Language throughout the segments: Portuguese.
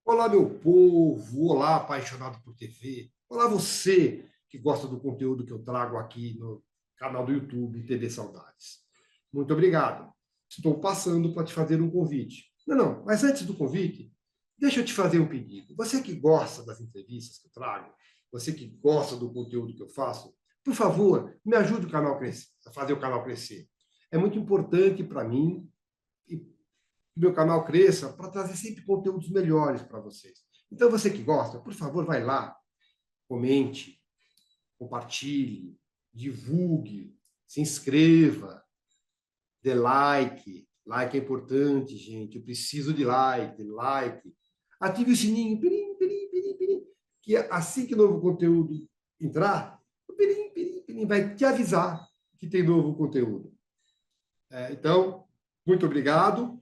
Olá, meu povo, olá, apaixonado por TV, olá, você que gosta do conteúdo que eu trago aqui no canal do YouTube TV Saudades. Muito obrigado. Estou passando para te fazer um convite. Não, mas antes do convite, deixa eu te fazer um pedido. Você que gosta das entrevistas que eu trago, você que gosta do conteúdo que eu faço, por favor, me ajude a fazer o canal crescer. É muito importante para mim e que meu canal cresça para trazer sempre conteúdos melhores para vocês. Então, você que gosta, por favor, vai lá, comente, compartilhe, divulgue, se inscreva, dê like. Like é importante, gente. Eu preciso de like. Ative o sininho, pirim, pirim, pirim, pirim, que assim que novo conteúdo entrar, o pirim, pirim, pirim vai te avisar que tem novo conteúdo. Então, muito obrigado.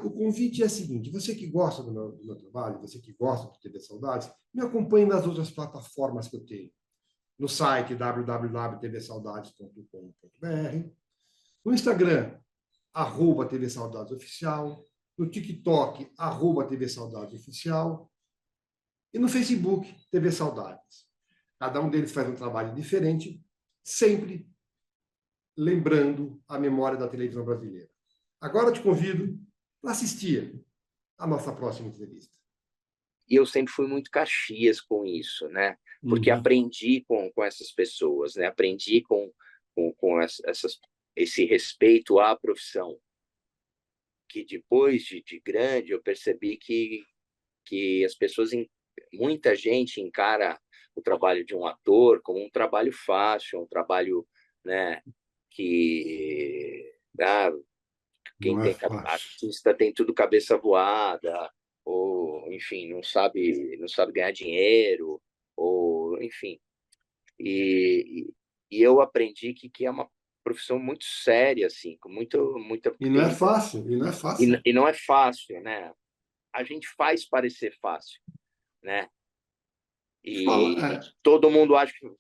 O convite é o seguinte: você que gosta do meu trabalho, você que gosta do TV Saudades, me acompanhe nas outras plataformas que eu tenho. No site www.tvsaudades.com.br, no Instagram, @TV Saudades Oficial, no TikTok, @TV Saudades Oficial, e no Facebook, TV Saudades. Cada um deles faz um trabalho diferente, sempre lembrando a memória da televisão brasileira. Agora eu te convido para assistir a nossa próxima entrevista. E eu sempre fui muito Caxias com isso, né? Porque Uhum. aprendi com essas pessoas, né? Aprendi com esse respeito à profissão, que depois de grande eu percebi que as pessoas, muita gente encara o trabalho de um ator como um trabalho fácil, um trabalho, né, que quem Não é tem fácil. artista tem tudo cabeça voada, ou enfim, não sabe ganhar dinheiro, ou enfim. E eu aprendi que é uma profissão muito séria, assim, com muita E não é fácil, e não é fácil. e não é fácil, né? A gente faz parecer fácil, né? Fala, E todo mundo acha que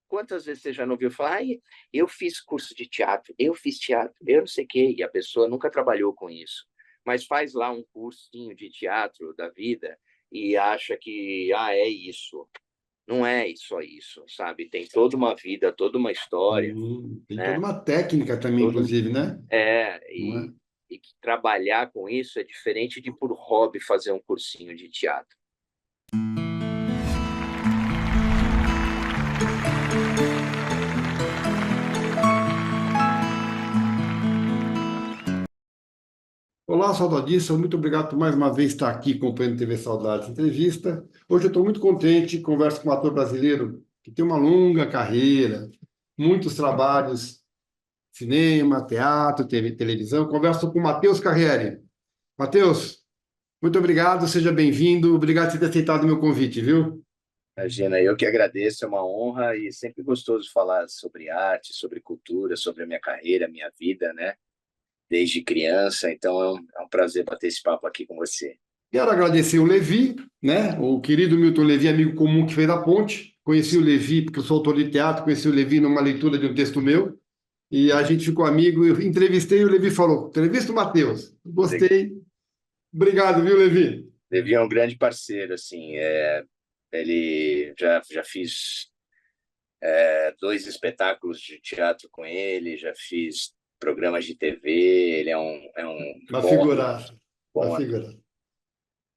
quantas vezes você já não ouviu falar, ai, eu fiz curso de teatro, eu fiz teatro, eu não sei o quê, e a pessoa nunca trabalhou com isso, mas faz lá um cursinho de teatro da vida e acha que, é isso. Não é só isso, sabe? Tem toda uma vida, toda uma história, tem toda né? uma técnica também, Todo, inclusive, né? é, Não é? e que trabalhar com isso é diferente de por hobby fazer um cursinho de teatro. Olá, saudadíssimo. Muito obrigado por mais uma vez estar aqui acompanhando TV Saudades Entrevista. Hoje eu estou muito contente, converso com um ator brasileiro que tem uma longa carreira, muitos trabalhos, cinema, teatro, TV, televisão. Converso com o Matheus Carriere. Matheus, muito obrigado, seja bem-vindo. Obrigado por ter aceitado o meu convite, viu? Imagina, eu que agradeço, é uma honra e sempre gostoso falar sobre arte, sobre cultura, sobre a minha carreira, a minha vida, né? Desde criança, então é um prazer bater esse papo aqui com você. Quero agradecer o Levi, né? O querido Milton Levi, amigo comum que fez a ponte. Conheci o Levi, porque eu sou autor de teatro, conheci o Levi numa leitura de um texto meu, e a gente ficou amigo. Eu entrevistei e o Levi falou: entrevista o Matheus. Gostei. Obrigado, viu, Levi? Levi é um grande parceiro, assim, ele já fiz dois espetáculos de teatro com ele, já fiz programas de TV, ele é um Uma bom, figuraça. Uma bom ator. figuraça.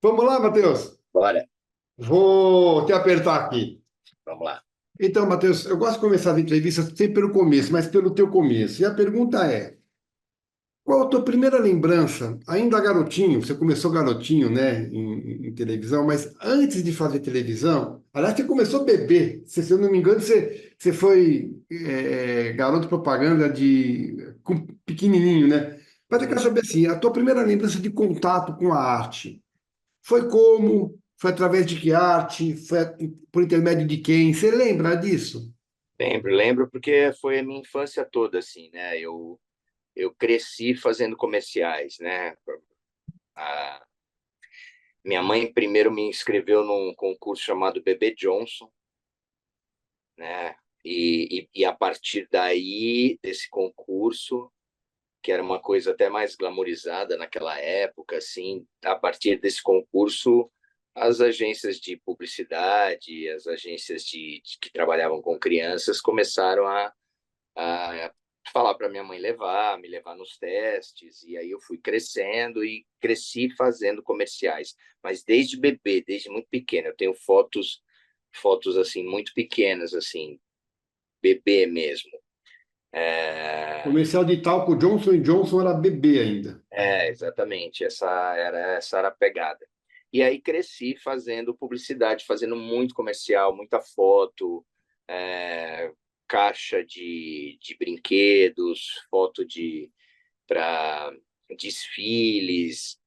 Vamos lá, Matheus. Bora, Vou te apertar aqui. vamos lá. Então, Matheus, eu gosto de começar as entrevistas sempre pelo começo, mas pelo teu começo. E a pergunta é: qual a tua primeira lembrança, ainda garotinho, você começou garotinho, né, em televisão, mas antes de fazer televisão, aliás, você começou bebê, se eu não me engano, você foi garoto propaganda pequenininho, né? Mas eu quero Uhum. saber assim, a tua primeira lembrança de contato com a arte, foi como? Foi através de que arte? Foi por intermédio de quem? Você lembra disso? Lembro, porque foi a minha infância toda, assim, né? Eu cresci fazendo comerciais, né? A minha mãe primeiro me inscreveu num concurso chamado Bebê Johnson, né? E a partir daí, desse concurso, que era uma coisa até mais glamourizada naquela época, assim, a partir desse concurso, as agências de publicidade, as agências que trabalhavam com crianças começaram a falar para minha mãe me levar nos testes, e aí eu fui crescendo e cresci fazendo comerciais, mas desde bebê, desde muito pequeno, eu tenho fotos assim muito pequenas, assim, bebê mesmo. Comercial de talco Johnson Johnson era bebê ainda. Exatamente, essa era a pegada. E aí cresci fazendo publicidade, fazendo muito comercial, muita foto, é, caixa de brinquedos, foto para desfiles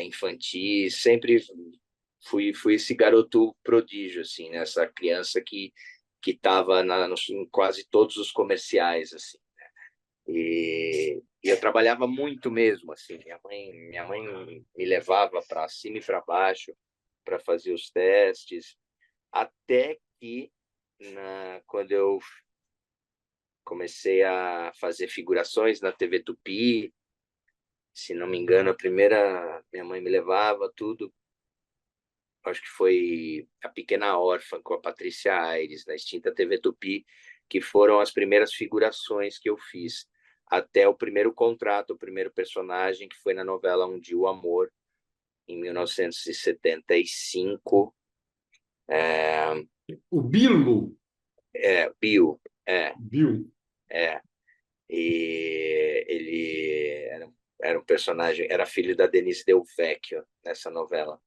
infantis. Sempre fui esse garoto prodígio, assim, né? Essa criança que estava em quase todos os comerciais, assim. E eu trabalhava muito mesmo, assim. Minha mãe me levava para cima e para baixo para fazer os testes, até que quando eu comecei a fazer figurações na TV Tupi, se não me engano, a primeira minha mãe me levava tudo, acho que foi A Pequena Órfã com a Patrícia Aires na extinta TV Tupi, que foram as primeiras figurações que eu fiz até o primeiro contrato, o primeiro personagem, que foi na novela Um Dia o Amor, em 1975. O Bilo, Bill, é, Bill. é. E ele era um personagem, era filho da Denise Del Vecchio nessa novela.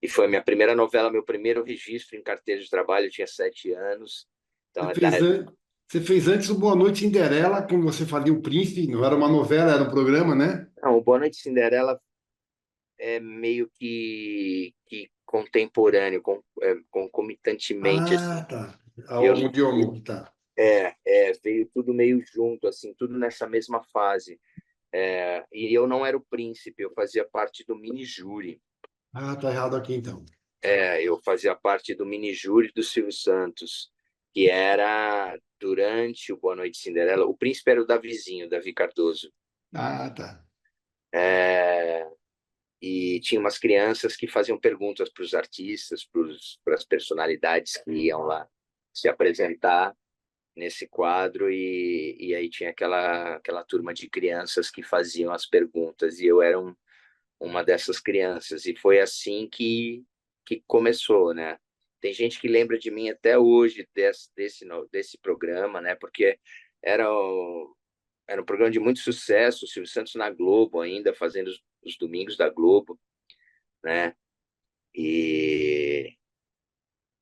E foi a minha primeira novela, meu primeiro registro em carteira de trabalho, eu tinha 7 anos. Então, Você fez, você fez antes o Boa Noite Cinderela, quando você fazia o Príncipe, não era uma novela, era um programa, né? não, o Boa Noite Cinderela é meio que contemporâneo, concomitantemente, assim. Ah, tá. Eu, Ao Diogo, tá. veio tudo meio junto, assim, tudo nessa mesma fase. E eu não era o príncipe, eu fazia parte do mini-júri. Ah, tá errado aqui então. Eu fazia parte do mini-júri do Silvio Santos, que era durante o Boa Noite Cinderela. O príncipe era o Davizinho, Davi Cardoso. Ah, tá. É, e tinha umas crianças que faziam perguntas para os artistas, para as personalidades que iam lá se apresentar nesse quadro, e aí tinha aquela turma de crianças que faziam as perguntas, e eu era uma dessas crianças, e foi assim que começou, né? Tem gente que lembra de mim até hoje desse programa, né? Porque era, era um programa de muito sucesso, o Silvio Santos na Globo ainda, fazendo os domingos da Globo, né? E,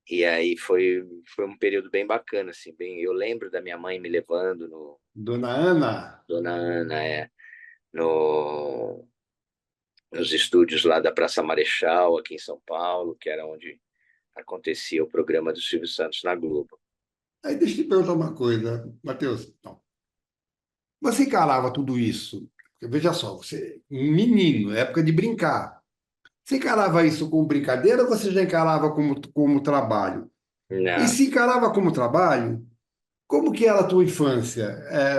e aí foi um período bem bacana, assim, eu lembro da minha mãe me levando Dona Ana. Dona Ana, no, nos estúdios lá da Praça Marechal, aqui em São Paulo, que era onde acontecia o programa do Silvio Santos na Globo. Aí deixa eu te perguntar uma coisa, Matheus. Então, você encarava tudo isso? Porque, veja só, você, um menino, época de brincar. Você encarava isso como brincadeira ou você já encarava como trabalho? E Não, se encarava como trabalho, como que era a tua infância?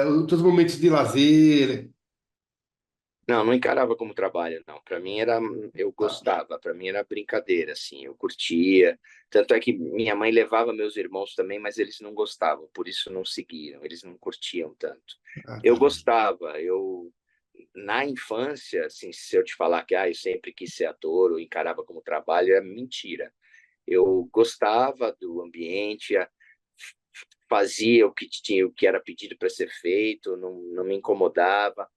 Os teus momentos de lazer? não encarava como trabalho, não. Para mim eu Tá. gostava, para mim era brincadeira, assim, eu curtia. Tanto é que minha mãe levava meus irmãos também, mas eles não gostavam, por isso não seguiram, eles não curtiam tanto. Ah, Eu tá. gostava, na infância, assim, se eu te falar que eu sempre quis ser ator ou encarava como trabalho, é mentira. Eu gostava do ambiente, fazia o que era pedido para ser feito, não me incomodava.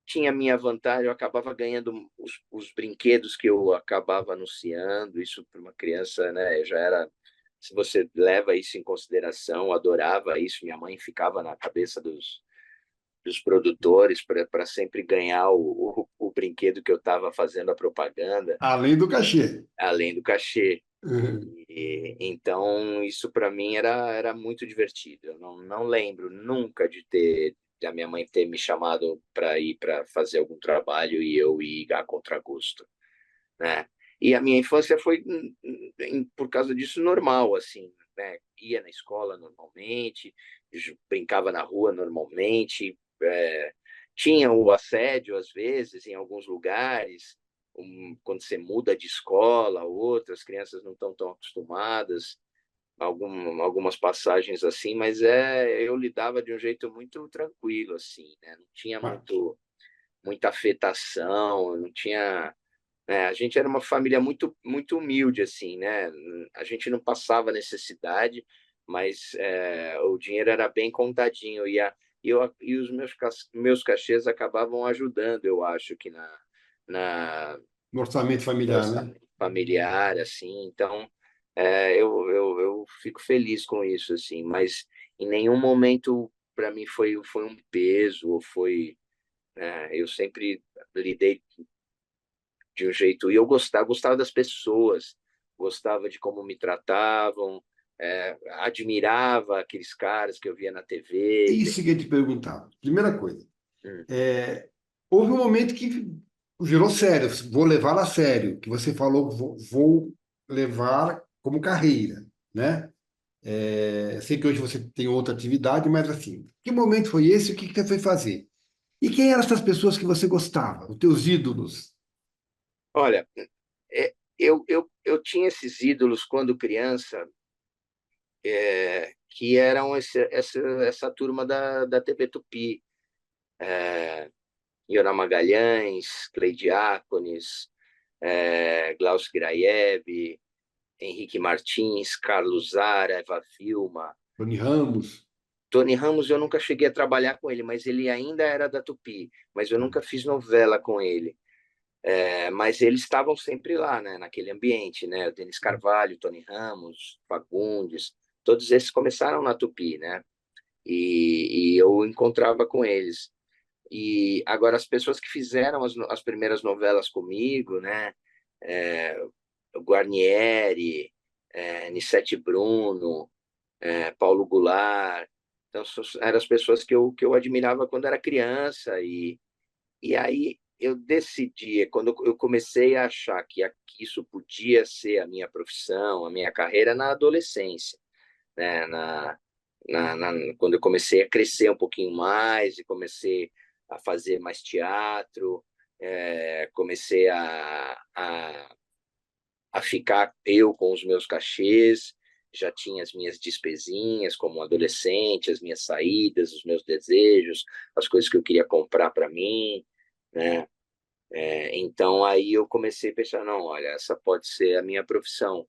Tinha a minha vantagem, eu acabava ganhando os brinquedos que eu acabava anunciando, isso para uma criança, né, já era, se você leva isso em consideração, eu adorava isso, minha mãe ficava na cabeça dos produtores para sempre ganhar o brinquedo que eu estava fazendo a propaganda, Além do cachê. além do cachê. Uhum. Então, isso para mim era muito divertido. Eu não lembro nunca de a minha mãe ter me chamado para ir para fazer algum trabalho e eu ir a contragosto, né? E a minha infância foi, por causa disso, normal, assim, né? Ia na escola normalmente, brincava na rua normalmente, Tinha o assédio, às vezes, em alguns lugares, quando você muda de escola, outras crianças não estão tão acostumadas, algumas passagens assim, mas eu lidava de um jeito muito tranquilo, assim, né? Não tinha muita afetação, não tinha. Né? A gente era uma família muito humilde, assim, né? A gente não passava necessidade, mas o dinheiro era bem contadinho e os meus cachês acabavam ajudando, eu acho, que na No orçamento no familiar, né? orçamento familiar, assim. Então, eu fico feliz com isso, assim. Mas em nenhum momento para mim foi um peso ou foi, né? Eu sempre lidei de um jeito. E eu gostava das pessoas, gostava de como me tratavam, admirava aqueles caras que eu via na É TV. isso que eu ia te perguntar. Primeira coisa, Hum. houve um momento que virou sério, vou levar a sério, que você falou, vou levar como carreira, né? Sei que hoje você tem outra atividade, mas assim, que momento foi esse? O que que você foi fazer? E quem eram essas pessoas que você gostava? Os teus ídolos? Olha, eu tinha esses ídolos quando criança, que eram essa turma da TV Tupi. Iona Magalhães, Cleidiácones, Glaucio Graiev, Henrique Martins, Carlos Zara, Eva Vilma. Tony Ramos? Tony Ramos eu nunca cheguei a trabalhar com ele, mas ele ainda era da Tupi, mas eu nunca fiz novela com ele. Mas eles estavam sempre lá, né, naquele ambiente, né? O Denis Carvalho, Tony Ramos, Fagundes, todos esses começaram na Tupi, né? E eu encontrava com eles. E agora as pessoas que fizeram as primeiras novelas comigo, né? É, Guarnieri, Nissete Bruno, Paulo Goulart. Então, eram as pessoas que eu admirava quando era criança. E aí eu decidi, quando eu comecei a achar que isso podia ser a minha profissão, a minha carreira, na adolescência, né? Quando eu comecei a crescer um pouquinho mais e comecei a fazer mais teatro, comecei a ficar eu com os meus cachês, já tinha as minhas despesinhas como adolescente, as minhas saídas, os meus desejos, as coisas que eu queria comprar para mim, né? Então aí eu comecei a pensar, não, olha, essa pode ser a minha profissão.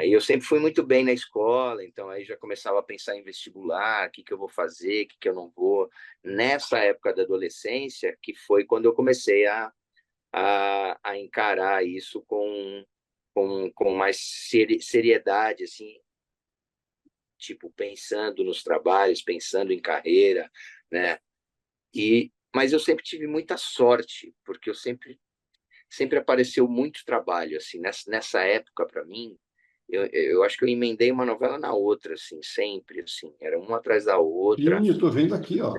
E eu sempre fui muito bem na escola, então aí já começava a pensar em vestibular, o que que eu vou fazer, o que que eu não vou. Nessa época da adolescência, que foi quando eu comecei a encarar isso com mais seriedade, assim, tipo, pensando nos trabalhos, pensando em carreira, né? Mas eu sempre tive muita sorte, porque eu sempre apareceu muito trabalho, assim, nessa época, para mim, eu acho que eu emendei uma novela na outra, assim, sempre, assim, era uma atrás da outra. Sim, eu estou vendo aqui, ó.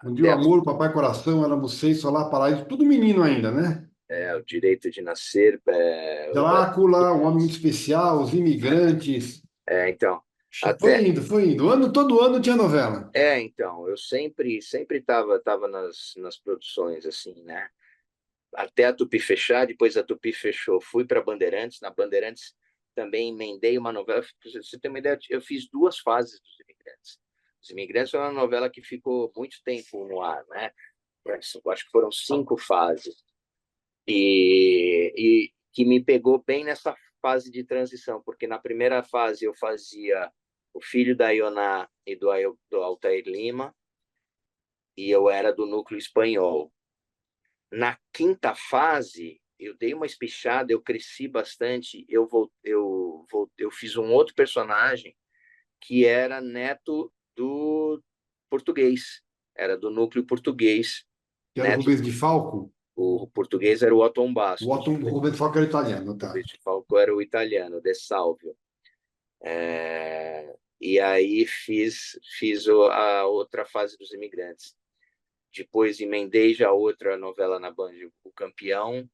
Um dia o Até amor, o papai coração, éramos seis, solar, paraíso, tudo menino ainda, né? o Direito de Nascer, Drácula, um homem muito especial, os imigrantes. então, Foi até, indo, foi indo. Todo ano tinha novela. então, eu sempre tava nas produções, assim, né? Até a Tupi fechar, depois a Tupi fechou, fui para Bandeirantes, na Bandeirantes também emendei uma novela, pra você ter uma ideia, eu fiz duas fases dos Imigrantes. Os Imigrantes foi uma novela que ficou muito tempo no ar, né? Eu acho que foram 5 fases. E que me pegou bem nessa fase de transição, porque na primeira fase eu fazia o filho da Ioná e do Altair Lima, e eu era do núcleo espanhol. Na quinta fase, eu dei uma espichada, eu cresci bastante, eu fiz um outro personagem que era neto do português, era do núcleo português, Que era o neto Rubens de Falco. o português era o Otton O Bastos, Otto, o Rubens de Falco era italiano, o tá? Luiz de Falco era o italiano, De Salvio. E aí fiz a outra fase dos Imigrantes. Depois emendei já outra novela na Band, O Campeão.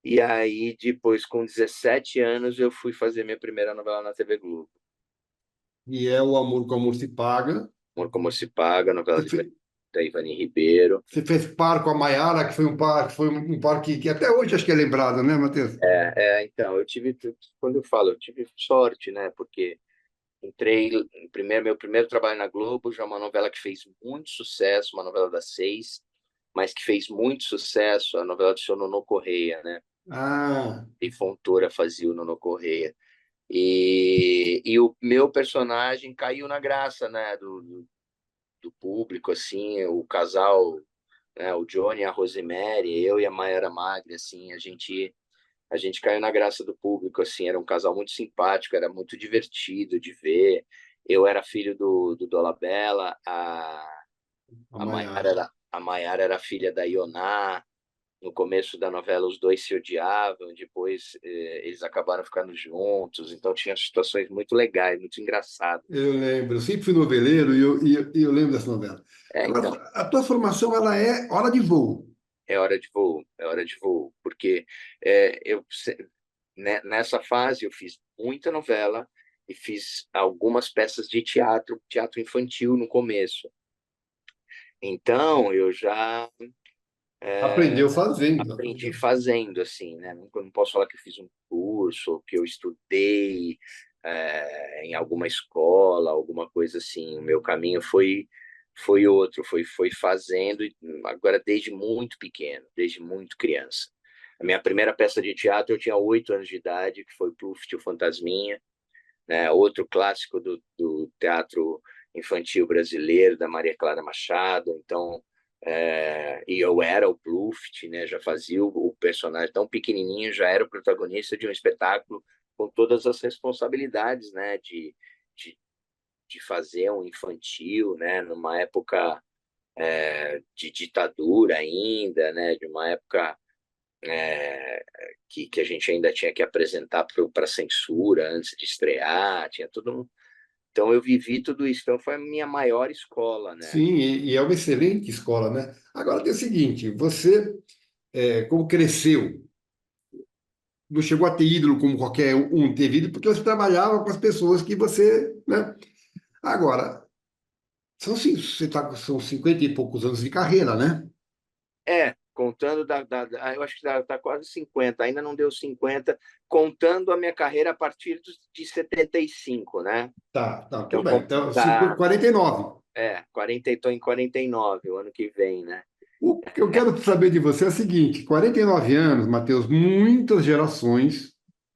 E aí, depois, com 17 anos, eu fui fazer minha primeira novela na TV Globo. E é o amor como se paga. Amor Como Se Paga, novela Você fez, da Ivani Ribeiro. você fez par com a Maiara, que foi um par que até hoje acho que é lembrado, né, Matheus? Então, quando eu falo, eu tive sorte, né? Porque entrei, meu primeiro trabalho na Globo, já uma novela que fez muito sucesso, uma novela das 6, mas que fez muito sucesso, a novela do seu Nono Correia, né? Ah, E Fontoura fazia o Nono Correia. E o meu personagem caiu na graça, né? Do público, assim, o casal, né? O Johnny e a Rosemary, eu e a Mayara Magre, assim, a gente caiu na graça do público, assim, era um casal muito simpático, era muito divertido de ver. Eu era filho do Dolabella, a a Maiara. Mayara era filha da Ioná. No começo da novela, os dois se odiavam, depois eles acabaram ficando juntos, então tinha situações muito legais, muito engraçadas. Eu lembro, eu sempre fui noveleiro e eu lembro dessa novela. Agora, Então, a tua formação, ela é hora de voo. é hora de voo, porque nessa fase eu fiz muita novela e fiz algumas peças de teatro, teatro infantil no começo. Então, eu já Aprendeu fazendo. aprendi Aprendeu. fazendo, assim, né? Não posso falar que eu fiz um curso, ou que eu estudei em alguma escola, alguma coisa assim. O meu caminho foi outro, foi fazendo, agora desde muito pequeno, desde muito criança. A minha primeira peça de teatro eu tinha 8 anos de idade, que foi Pluft, o Fantasminha, né? Outro clássico do teatro infantil brasileiro, da Maria Clara Machado. Então, e eu era o Pluft, né? Já fazia o personagem tão pequenininho, já era o protagonista de um espetáculo com todas as responsabilidades, né? De, de fazer um infantil, né? Numa época de ditadura ainda, né? De uma época que a gente ainda tinha que apresentar para censura antes de estrear, tinha tudo Então eu vivi tudo isso, então foi a minha maior escola, né? Sim, e é uma excelente escola, né? Agora tem o seguinte, você, como cresceu, não chegou a ter ídolo como qualquer um teve ídolo, porque você trabalhava com as pessoas que você, né? Agora, são 50 e poucos anos de carreira, né? Contando eu acho que tá quase 50, ainda não deu 50, contando a minha carreira a partir de 75, né? Tá, tudo Então, bem. Então, tá, 49. 40, estou em 49 o ano que vem, né? O que eu quero saber de você é o seguinte: 49 anos, Matheus, muitas gerações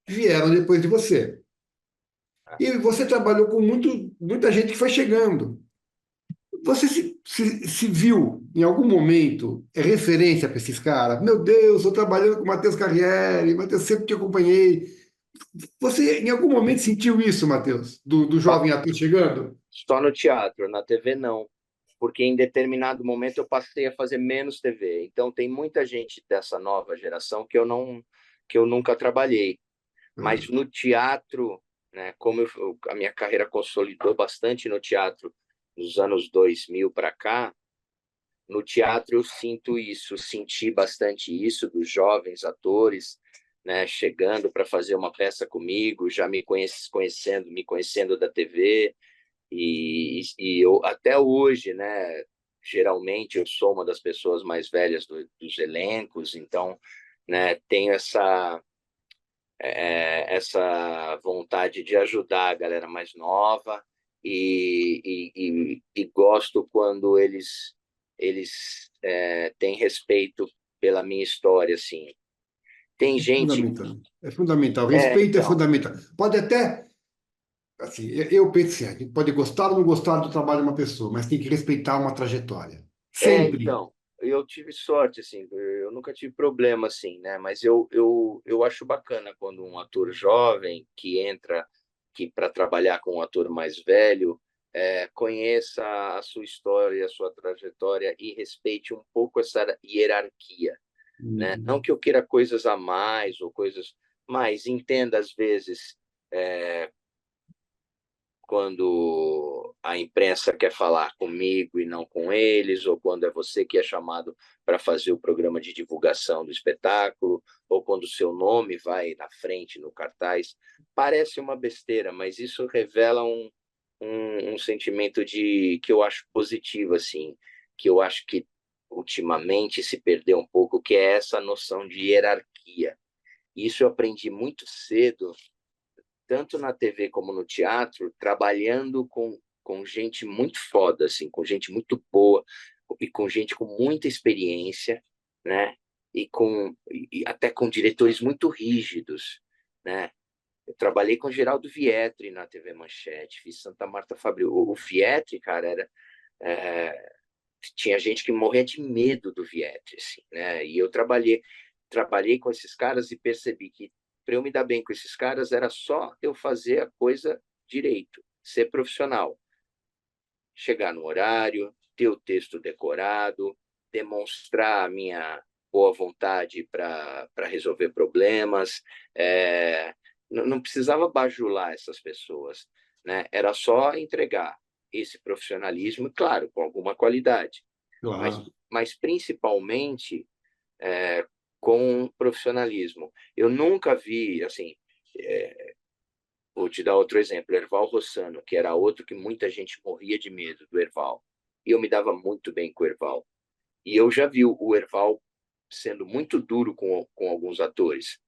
vieram depois de você. E você trabalhou com muita gente que foi chegando. Você se viu em algum momento referência para esses caras? Meu Deus, estou trabalhando com o Matheus Carriere, Matheus, sempre te acompanhei. Você em algum momento sentiu isso, Matheus, do Só, jovem ator chegando? só no teatro, na TV não, porque em determinado momento eu passei a fazer menos TV. Então tem muita gente dessa nova geração que eu nunca trabalhei. Mas Ah, no teatro, né, como a minha carreira consolidou bastante no teatro nos anos 2000 para cá, no teatro eu sinto isso, senti bastante isso dos jovens atores, né, chegando para fazer uma peça comigo, já me conhecendo da TV, e eu, até hoje, né, geralmente eu sou uma das pessoas mais velhas dos elencos, então, né, tenho essa vontade de ajudar a galera mais nova e gosto quando eles têm respeito pela minha história, assim. Tem é gente. fundamental. É fundamental. Respeito é Então. fundamental. Pode até, assim, eu penso assim, a gente pode gostar ou não gostar do trabalho de uma pessoa, mas tem que respeitar uma trajetória. Sempre. Então, eu tive sorte, assim, eu nunca tive problema, assim, né? Mas eu acho bacana quando um ator jovem que entra para trabalhar com um ator mais velho conheça a sua história, a sua trajetória e respeite um pouco essa hierarquia, né? Não Uhum. que eu queira coisas a mais ou coisas, mas entenda às vezes quando a imprensa quer falar comigo e não com eles, ou quando é você que é chamado para fazer o programa de divulgação do espetáculo, ou quando o seu nome vai na frente no cartaz. Parece uma besteira, mas isso revela um sentimento que eu acho positivo, assim, que eu acho que ultimamente se perdeu um pouco, que é essa noção de hierarquia. Isso eu aprendi muito cedo, tanto na TV como no teatro, trabalhando com gente muito foda, assim, com gente muito boa, e com gente com muita experiência, né? E até com diretores muito rígidos, né? Eu trabalhei com Geraldo Vietri na TV Manchete, fiz Santa Marta Fabril. O Vietri, cara, é, tinha gente que morria de medo do Vietri, assim, né? E eu trabalhei com esses caras e percebi que para eu me dar bem com esses caras era só eu fazer a coisa direito, ser profissional, chegar no horário, ter o texto decorado, demonstrar a minha boa vontade para resolver problemas. Não precisava bajular essas pessoas, né? Era só entregar esse profissionalismo, claro, com alguma qualidade, mas, Claro. mas principalmente com profissionalismo. Eu nunca vi, assim, vou te dar outro exemplo, Erval Rossano, que era outro que muita gente morria de medo do Erval. E eu me dava muito bem com o Erval. E eu já vi o Erval sendo muito duro com alguns atores,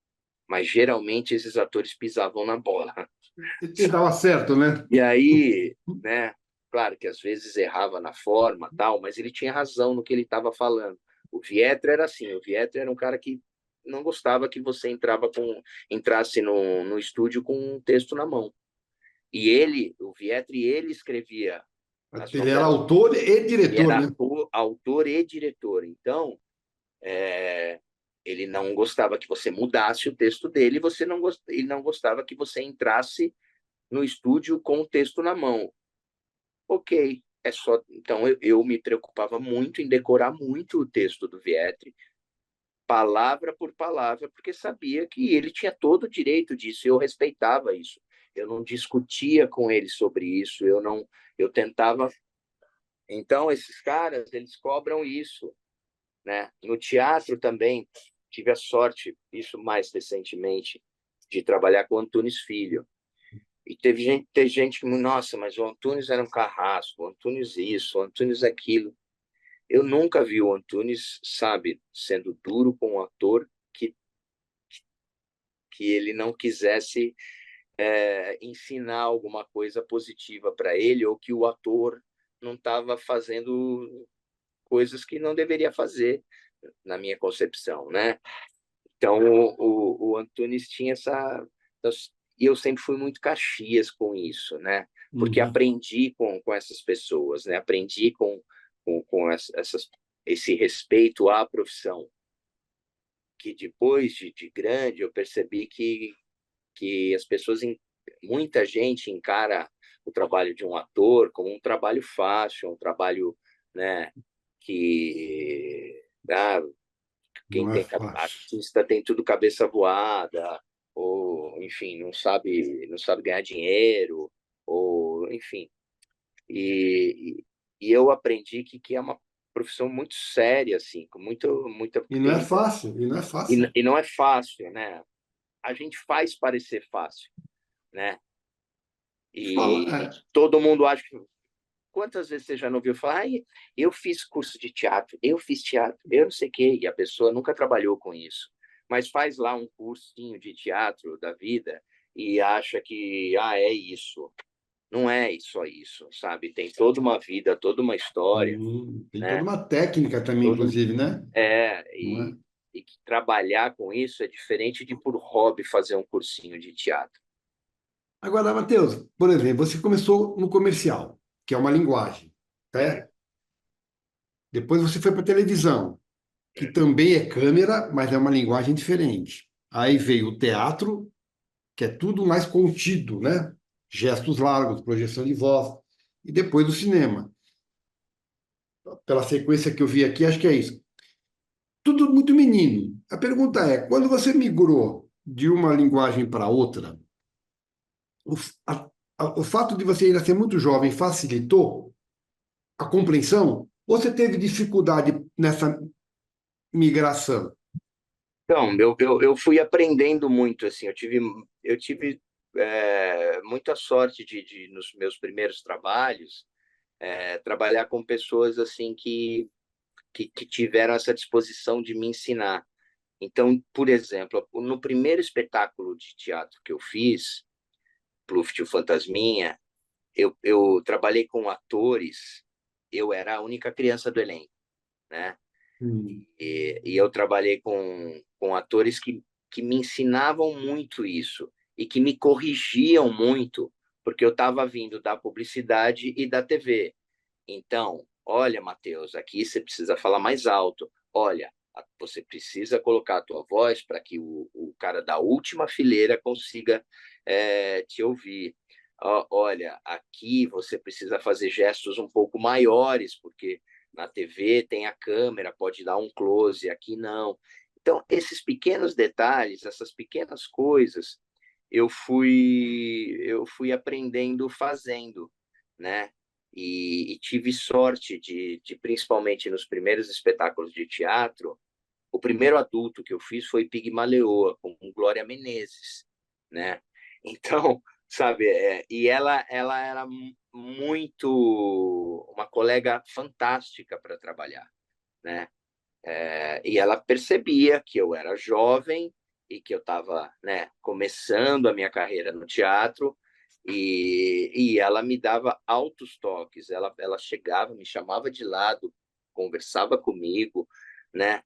mas geralmente esses atores pisavam na bola. E dava certo, né? E aí, né, claro que às vezes errava na forma, tal, mas ele tinha razão no que ele estava falando. O Vietra era assim, o Vietra era um cara que não gostava que você entrasse no estúdio com um texto na mão. E ele, o Vietri, ele escrevia as Ele era novelas, autor e ele diretor, era né? autor e diretor. Então, ele não gostava que você mudasse o texto dele, ele não gostava que você entrasse no estúdio com o texto na mão. Ok, é só. Então, eu me preocupava muito em decorar muito o texto do Vietri, palavra por palavra, porque sabia que ele tinha todo o direito disso, e eu respeitava isso. Eu não discutia com ele sobre isso, eu tentava. Então, esses caras, eles cobram isso, né? No teatro também, tive a sorte, isso mais recentemente, de trabalhar com o Antunes Filho. E teve gente que, nossa, mas o Antunes era um carrasco, o Antunes isso, o Antunes aquilo. Eu nunca vi o Antunes, sabe, sendo duro com um ator que ele não quisesse ensinar alguma coisa positiva para ele, ou que o ator não estava fazendo coisas que não deveria fazer, na minha concepção, né? Então, o Antunes tinha essa. E eu sempre fui muito Caxias com isso, né? Porque Uhum. aprendi com essas pessoas, né? Aprendi com esse respeito à profissão, que depois de grande eu percebi que as pessoas, muita gente encara o trabalho de um ator como um trabalho fácil, um trabalho, né, que quem Não é tem fácil. artista tem tudo cabeça voada, ou enfim, não sabe ganhar dinheiro, ou enfim. E, e eu aprendi que é uma profissão muito séria, assim, com muita E não é tem, fácil, e não é fácil. e não é fácil, né? A gente faz parecer fácil, né? Fala, E todo mundo acha que. Quantas vezes você já não ouviu falar, eu fiz curso de teatro, eu fiz teatro, eu não sei o quê, e a pessoa nunca trabalhou com isso, mas faz lá um cursinho de teatro da vida e acha que, é isso. Não é só isso, sabe? Tem toda uma vida, toda uma história, tem toda né? uma técnica também, Todo, inclusive, né? é, Não é? e que trabalhar com isso é diferente de por hobby fazer um cursinho de teatro. Agora, Matheus, por exemplo, você começou no comercial, que é uma linguagem, Uhum, certo? Depois você foi para televisão, que também é câmera, mas é uma linguagem diferente. Aí veio o teatro, que é tudo mais contido, né? Gestos largos, projeção de voz. E depois o cinema. Pela sequência que eu vi aqui, acho que é isso. Tudo muito menino. A pergunta é, quando você migrou de uma linguagem para outra, o, o fato de você ainda ser muito jovem facilitou a compreensão? Ou você teve dificuldade nessa migração? Então, eu fui aprendendo muito, assim, eu tive muita sorte nos meus primeiros trabalhos, trabalhar com pessoas assim que tiveram essa disposição de me ensinar. Então, por exemplo, no primeiro espetáculo de teatro que eu fiz, Pluft, o Fantasminha, eu trabalhei com atores, eu era a única criança do elenco, né? Hum. E eu trabalhei com atores que me ensinavam muito isso e que me corrigiam muito, porque eu estava vindo da publicidade e da TV. Então, olha, Matheus, aqui você precisa falar mais alto. Olha, você precisa colocar a tua voz para que o cara da última fileira consiga te ouvir. Olha, aqui você precisa fazer gestos um pouco maiores, porque na TV tem a câmera, pode dar um close, aqui não. Então, esses pequenos detalhes, essas pequenas coisas, eu fui aprendendo fazendo, né? E tive sorte principalmente nos primeiros espetáculos de teatro, o primeiro adulto que eu fiz foi Pigmaleoa, com Glória Menezes, né? Então, sabe, e ela era muito uma colega fantástica para trabalhar, né? E ela percebia que eu era jovem e que eu estava, né, começando a minha carreira no teatro, e ela me dava altos toques. Ela chegava, me chamava de lado, conversava comigo, né,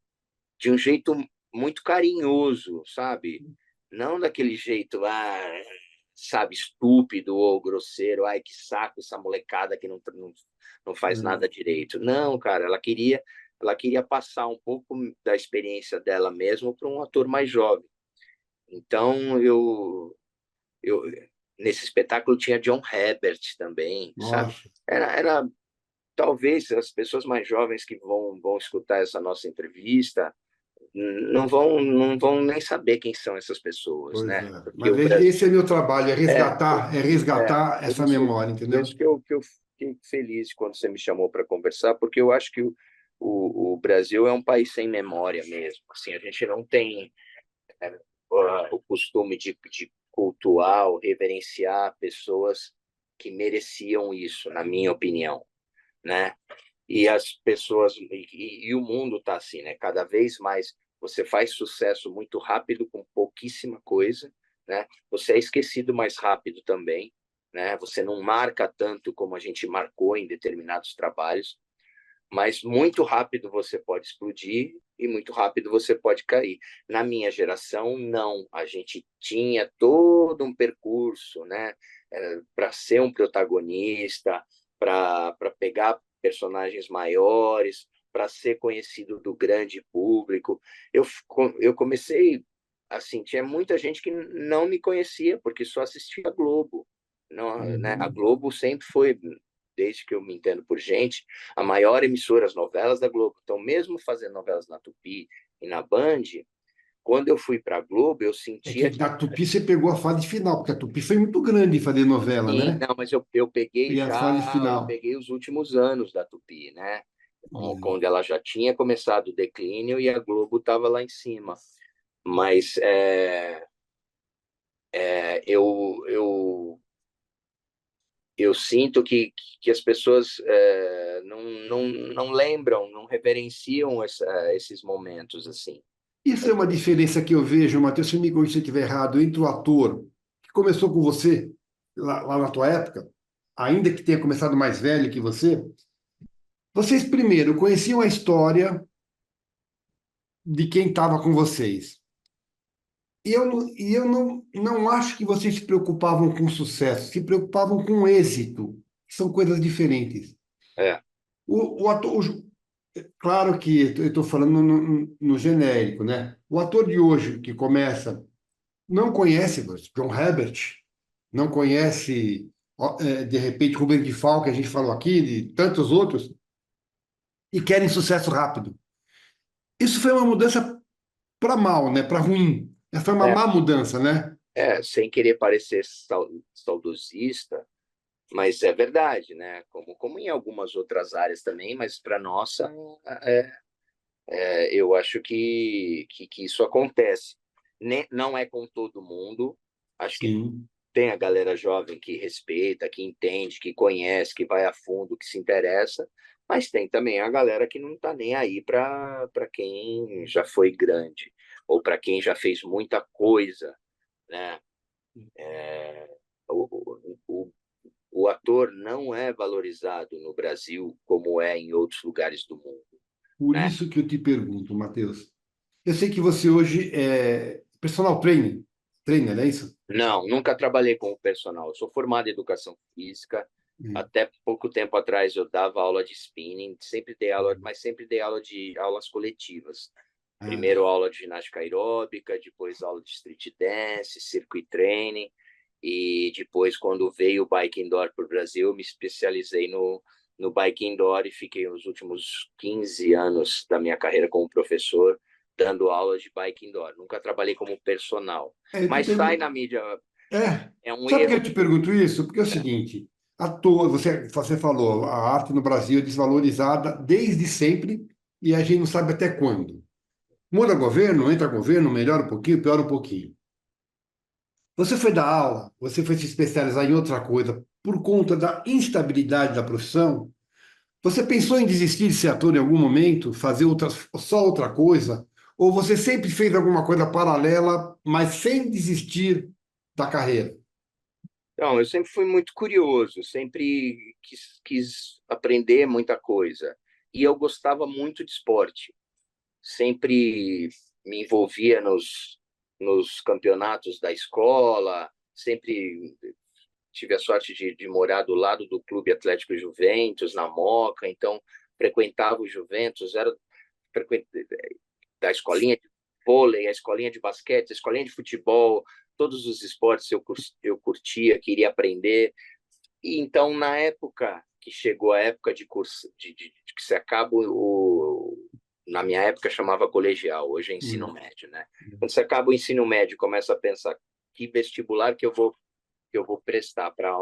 de um jeito muito carinhoso, sabe? Não daquele jeito, sabe, estúpido ou grosseiro, ai, que saco essa molecada que não faz nada direito. Não, cara, ela queria passar um pouco da experiência dela mesmo para um ator mais jovem. Então, eu nesse espetáculo tinha John Herbert também, sabe? Nossa. Era talvez as pessoas mais jovens que vão escutar essa nossa entrevista não vão nem saber quem são essas pessoas, Pois né? é. Porque Mas o veja, esse Brasil é meu trabalho, é, é resgatar por essa isso, memória, por entendeu? isso que eu fiquei feliz quando você me chamou para conversar, porque eu acho que o Brasil é um país sem memória mesmo. Assim, a gente não tem o costume de cultuar ou reverenciar pessoas que mereciam isso, na minha opinião, né? E as pessoas e o mundo está assim, né? Cada vez mais você faz sucesso muito rápido com pouquíssima coisa, né? Você é esquecido mais rápido também, né? Você não marca tanto como a gente marcou em determinados trabalhos, mas muito rápido você pode explodir e muito rápido você pode cair. Na minha geração, não. A gente tinha todo um percurso, né? Para ser um protagonista, para pegar personagens maiores, para ser conhecido do grande público. Eu comecei assim, tinha muita gente que não me conhecia porque só assistia a Globo. Não, né? A Uhum. Globo sempre foi, desde que eu me entendo por gente, a maior emissora, as novelas da Globo. Então, mesmo fazendo novelas na Tupi e na Band, quando eu fui para a Globo, eu É que sentia que da Tupi você pegou a fase final, porque a Tupi foi muito grande em fazer novela, sim, né? não, mas eu peguei E a fase já, eu final. peguei os últimos anos da Tupi, né? Hum. Quando ela já tinha começado o declínio e a Globo estava lá em cima. Mas eu sinto que as pessoas não lembram, não reverenciam esses momentos assim. Isso é uma diferença que eu vejo, Matheus, se me corrija se eu estiver errado, entre o ator que começou com você, lá na tua época, ainda que tenha começado mais velho que você, vocês primeiro conheciam a história de quem estava com vocês. E eu não acho que vocês se preocupavam com sucesso, se preocupavam com êxito, que são coisas diferentes. É, O ator, claro que eu estou falando no genérico, né? O ator de hoje que começa não conhece John Herbert, não conhece, de repente, Rubens de Falco, que a gente falou aqui, de tantos outros, e querem sucesso rápido. Isso foi uma mudança para mal, né? Para ruim. Essa foi uma é, má mudança, né? sem querer parecer saudosista, mas é verdade, né? Como em algumas outras áreas também, mas para nossa, é, eu acho que isso acontece. Não é com todo mundo. Acho que Sim. tem a galera jovem que respeita, que entende, que conhece, que vai a fundo, que se interessa, mas tem também a galera que não está nem aí para quem já foi grande ou para quem já fez muita coisa, né? O ator não é valorizado no Brasil como é em outros lugares do mundo, Por né? isso que eu te pergunto, Matheus. Eu sei que você hoje é personal trainer, é isso? Não, nunca trabalhei como personal. Eu sou formado em educação física. Hum. Até pouco tempo atrás eu dava aula de spinning, sempre dei aula, mas sempre dei aula de aulas coletivas. Ah, Primeiro aula de ginástica aeróbica, depois aula de street dance, circuit training, e depois, quando veio o bike indoor para o Brasil, eu me especializei no bike indoor e fiquei os últimos 15 anos da minha carreira como professor dando aulas de bike indoor. Nunca trabalhei como personal, eu te mas sai pergunto. na mídia, É, é um sabe por que erro eu te que pergunto isso? Porque é o é, seguinte, você falou, a arte no Brasil é desvalorizada desde sempre e a gente não sabe até quando. Muda governo, entra governo, melhora um pouquinho, piora um pouquinho. Você foi dar aula, você foi se especializar em outra coisa por conta da instabilidade da profissão. Você pensou em desistir de ser ator em algum momento, fazer só outra coisa? Ou você sempre fez alguma coisa paralela, mas sem desistir da carreira? Não, eu sempre fui muito curioso, sempre quis aprender muita coisa. E eu gostava muito de esporte. Sempre me envolvia nos campeonatos da escola, sempre tive a sorte de morar do lado do Clube Atlético Juventus, na Moca, então frequentava o Juventus, era frequen- da escolinha de vôlei, a escolinha de basquete, a escolinha de futebol, todos os esportes eu curtia, queria aprender. E então, na época que chegou a época de curso, de que se acaba na minha época chamava colegial, hoje é ensino Hum. médio, né? Quando você acaba o ensino médio, começa a pensar que vestibular que eu vou prestar para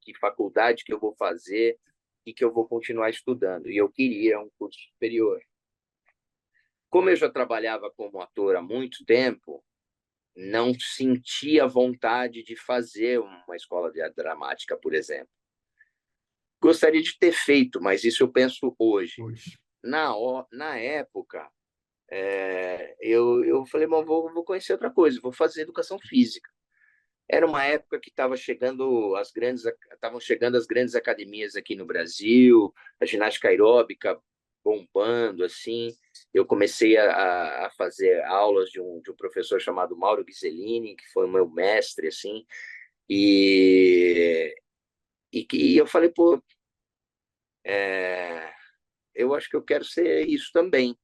que faculdade que eu vou fazer e que eu vou continuar estudando. E eu queria um curso superior. Como eu já trabalhava como ator há muito tempo, não sentia vontade de fazer uma escola de dramática, por exemplo. Gostaria de ter feito, mas isso eu penso hoje. Hoje. Na época, eu falei, bom, vou conhecer outra coisa, vou fazer educação física. Era uma época que estavam chegando as grandes academias aqui no Brasil, a ginástica aeróbica bombando, assim. Eu comecei a fazer aulas de um professor chamado Mauro Ghisellini, que foi o meu mestre, assim, e eu falei, pô, é, eu acho que eu quero ser isso também.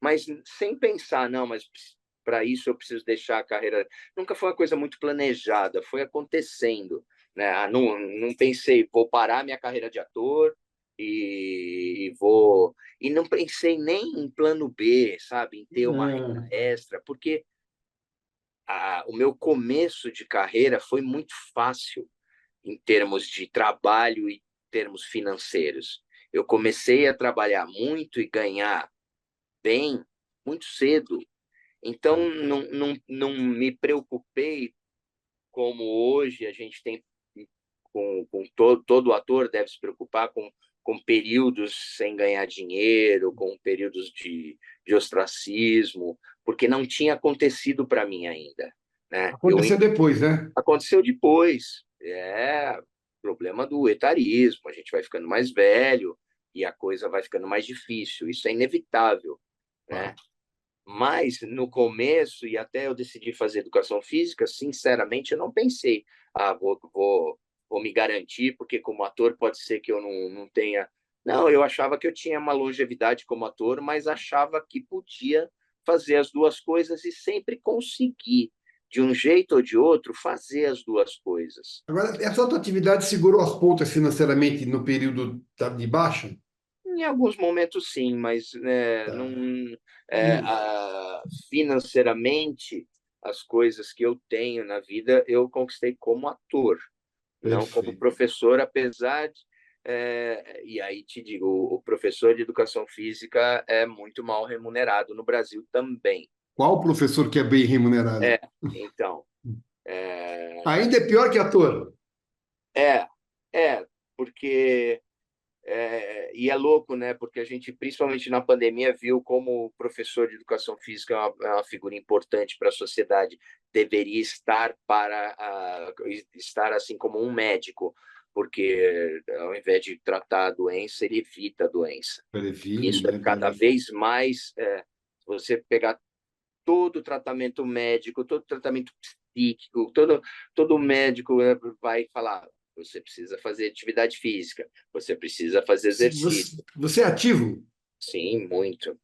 Mas sem pensar, não, mas para isso eu preciso deixar a carreira. Nunca foi uma coisa muito planejada, foi acontecendo. Né? Não pensei, vou parar minha carreira de ator e vou. E não pensei nem em plano B, sabe, em ter uma renda É, extra, porque o meu começo de carreira foi muito fácil em termos de trabalho e termos financeiros. Eu comecei a trabalhar muito e ganhar bem muito cedo. Então, não me preocupei como hoje a gente tem, com todo ator deve se preocupar com períodos sem ganhar dinheiro, com períodos de ostracismo, porque não tinha acontecido para mim ainda. Né? aconteceu depois, né? Aconteceu depois. É problema do etarismo, a gente vai ficando mais velho e a coisa vai ficando mais difícil. Isso é inevitável. Né? Fato. Mas no começo, e até eu decidi fazer educação física, sinceramente, eu não pensei, vou me garantir, porque como ator pode ser que eu não tenha. Não, eu achava que eu tinha uma longevidade como ator, mas achava que podia fazer as duas coisas e sempre conseguir, de um jeito ou de outro, fazer as duas coisas. Agora, essa tua atividade segurou as pontas financeiramente no período de baixa? Em alguns momentos, sim, mas não, Tá. é, financeiramente, as coisas que eu tenho na vida eu conquistei como ator, não como Perfeito. professor, apesar de. E aí te digo, o professor de educação física é muito mal remunerado no Brasil também. Qual professor que é bem remunerado? É, então. Ainda é pior que ator. É, é, porque e é louco, né? Porque a gente, principalmente na pandemia, viu como o professor de educação física é uma figura importante para a sociedade. Deveria estar estar assim como um médico, porque ao invés de tratar a doença, ele evita a doença. Previne, Isso é né? cada vez mais. Você pegar todo o tratamento médico, todo o tratamento psíquico, todo médico vai falar: você precisa fazer atividade física, você precisa fazer exercício. Você é ativo? Sim, muito,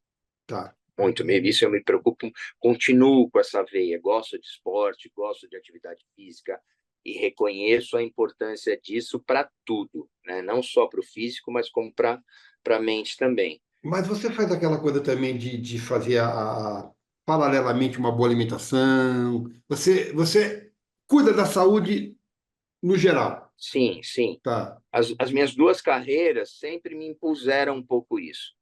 Tá. muito. Isso eu me preocupo, continuo com essa veia, gosto de esporte, gosto de atividade física e reconheço a importância disso para tudo, né? Não só para o físico, mas como para a mente também. Mas você faz aquela coisa também de fazer paralelamente uma boa alimentação. Você cuida da saúde no geral. Sim, sim. Tá. As minhas duas carreiras sempre me impuseram um pouco isso.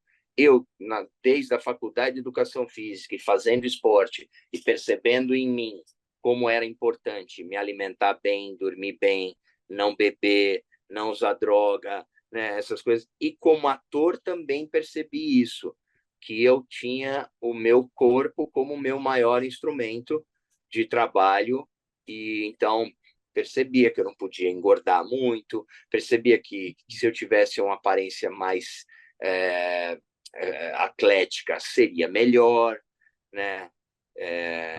Desde a faculdade de educação física e fazendo esporte e percebendo em mim como era importante me alimentar bem, dormir bem, não beber, não usar droga, né, essas coisas. E como ator também percebi isso, que eu tinha o meu corpo como o meu maior instrumento de trabalho e então percebia que eu não podia engordar muito, percebia que se eu tivesse uma aparência mais é, atlética seria melhor, né?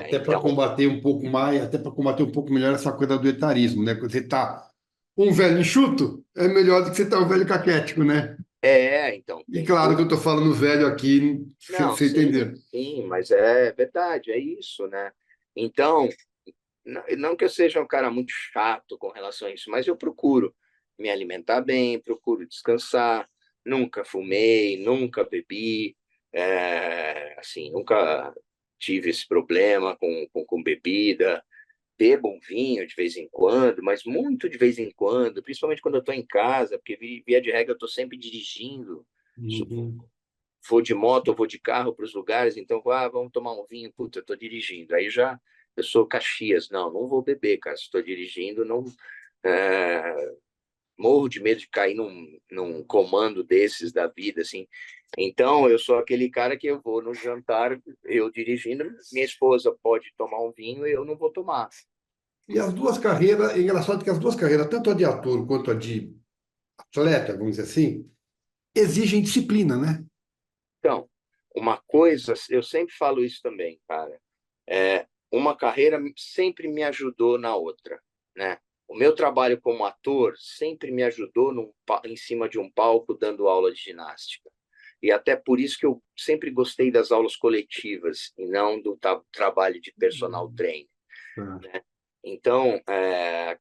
Até para Então, combater um pouco mais, até para combater um pouco melhor essa coisa do etarismo, né? Quando você tá um velho enxuto, é melhor do que você tá um velho caquético, né? então E tem claro que eu tudo. estou falando velho aqui, Não, você sim, entendeu? sim, mas é verdade, é isso, né? Então, não que eu seja um cara muito chato com relação a isso, mas eu procuro me alimentar bem, procuro descansar, nunca fumei, nunca bebi, assim, nunca tive esse problema com bebida. Bebo um vinho de vez em quando, mas muito de vez em quando, principalmente quando eu estou em casa, porque via de regra eu estou sempre dirigindo. Uhum. Vou de moto ou vou de carro para os lugares, então vamos tomar um vinho, puta, eu estou dirigindo. Aí já eu sou Caxias, não vou beber, cara. Se estou dirigindo, não é, morro de medo de cair num comando desses da vida, assim. Então, eu sou aquele cara que eu vou no jantar, eu dirigindo, minha esposa pode tomar um vinho e eu não vou tomar. E as duas carreiras, é engraçado que as duas carreiras, tanto a de ator quanto a de atleta, vamos dizer assim, exigem disciplina, né? Então, uma coisa, eu sempre falo isso também, cara. Uma carreira sempre me ajudou na outra, né? O meu trabalho como ator sempre me ajudou em cima de um palco dando aula de ginástica. E até por isso que eu sempre gostei das aulas coletivas e não do trabalho de personal trainer. Tá. Então,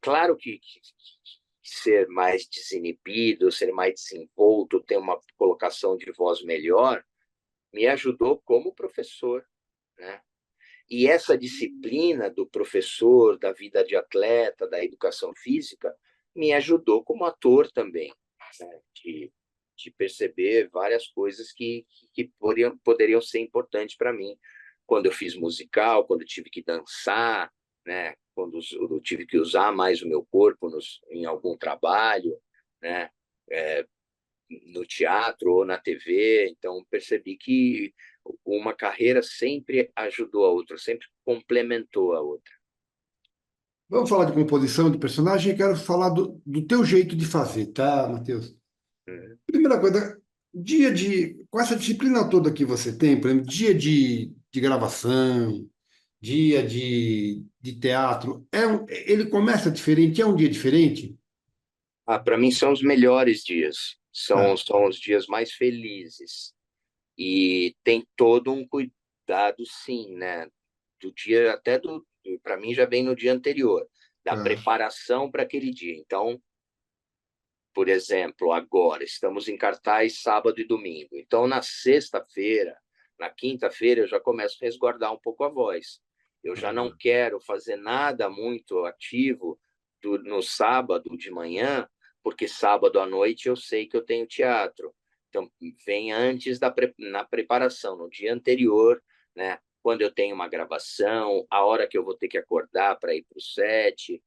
claro que ser mais desinibido, ser mais desenvolto, ter uma colocação de voz melhor, me ajudou como professor, né? E essa disciplina do professor, da vida de atleta, da educação física, me ajudou como ator também, né? De perceber várias coisas que poderiam ser importantes para mim. Quando eu fiz musical, quando eu tive que dançar, né? Quando eu tive que usar mais o meu corpo em algum trabalho, né? É, no teatro ou na TV, então percebi que uma carreira sempre ajudou a outra, sempre complementou a outra. Vamos falar de composição de personagem e quero falar do teu jeito de fazer, tá, Matheus? Uhum. Primeira coisa, com essa disciplina toda que você tem, por exemplo, dia de gravação, dia de teatro, ele começa diferente, é um dia diferente? Para mim são os melhores dias, Tá, são os dias mais felizes e tem todo um cuidado, sim, né? Do dia para mim já vem no dia anterior, da tá. preparação para aquele dia. Então, por exemplo, agora estamos em cartaz sábado e domingo. Então, na sexta-feira, na quinta-feira, eu já começo a resguardar um pouco a voz. Eu já não quero fazer nada muito ativo no sábado de manhã, porque sábado à noite eu sei que eu tenho teatro. Então, vem antes na preparação, no dia anterior, né? quando eu tenho uma gravação, a hora que eu vou ter que acordar para ir para o set,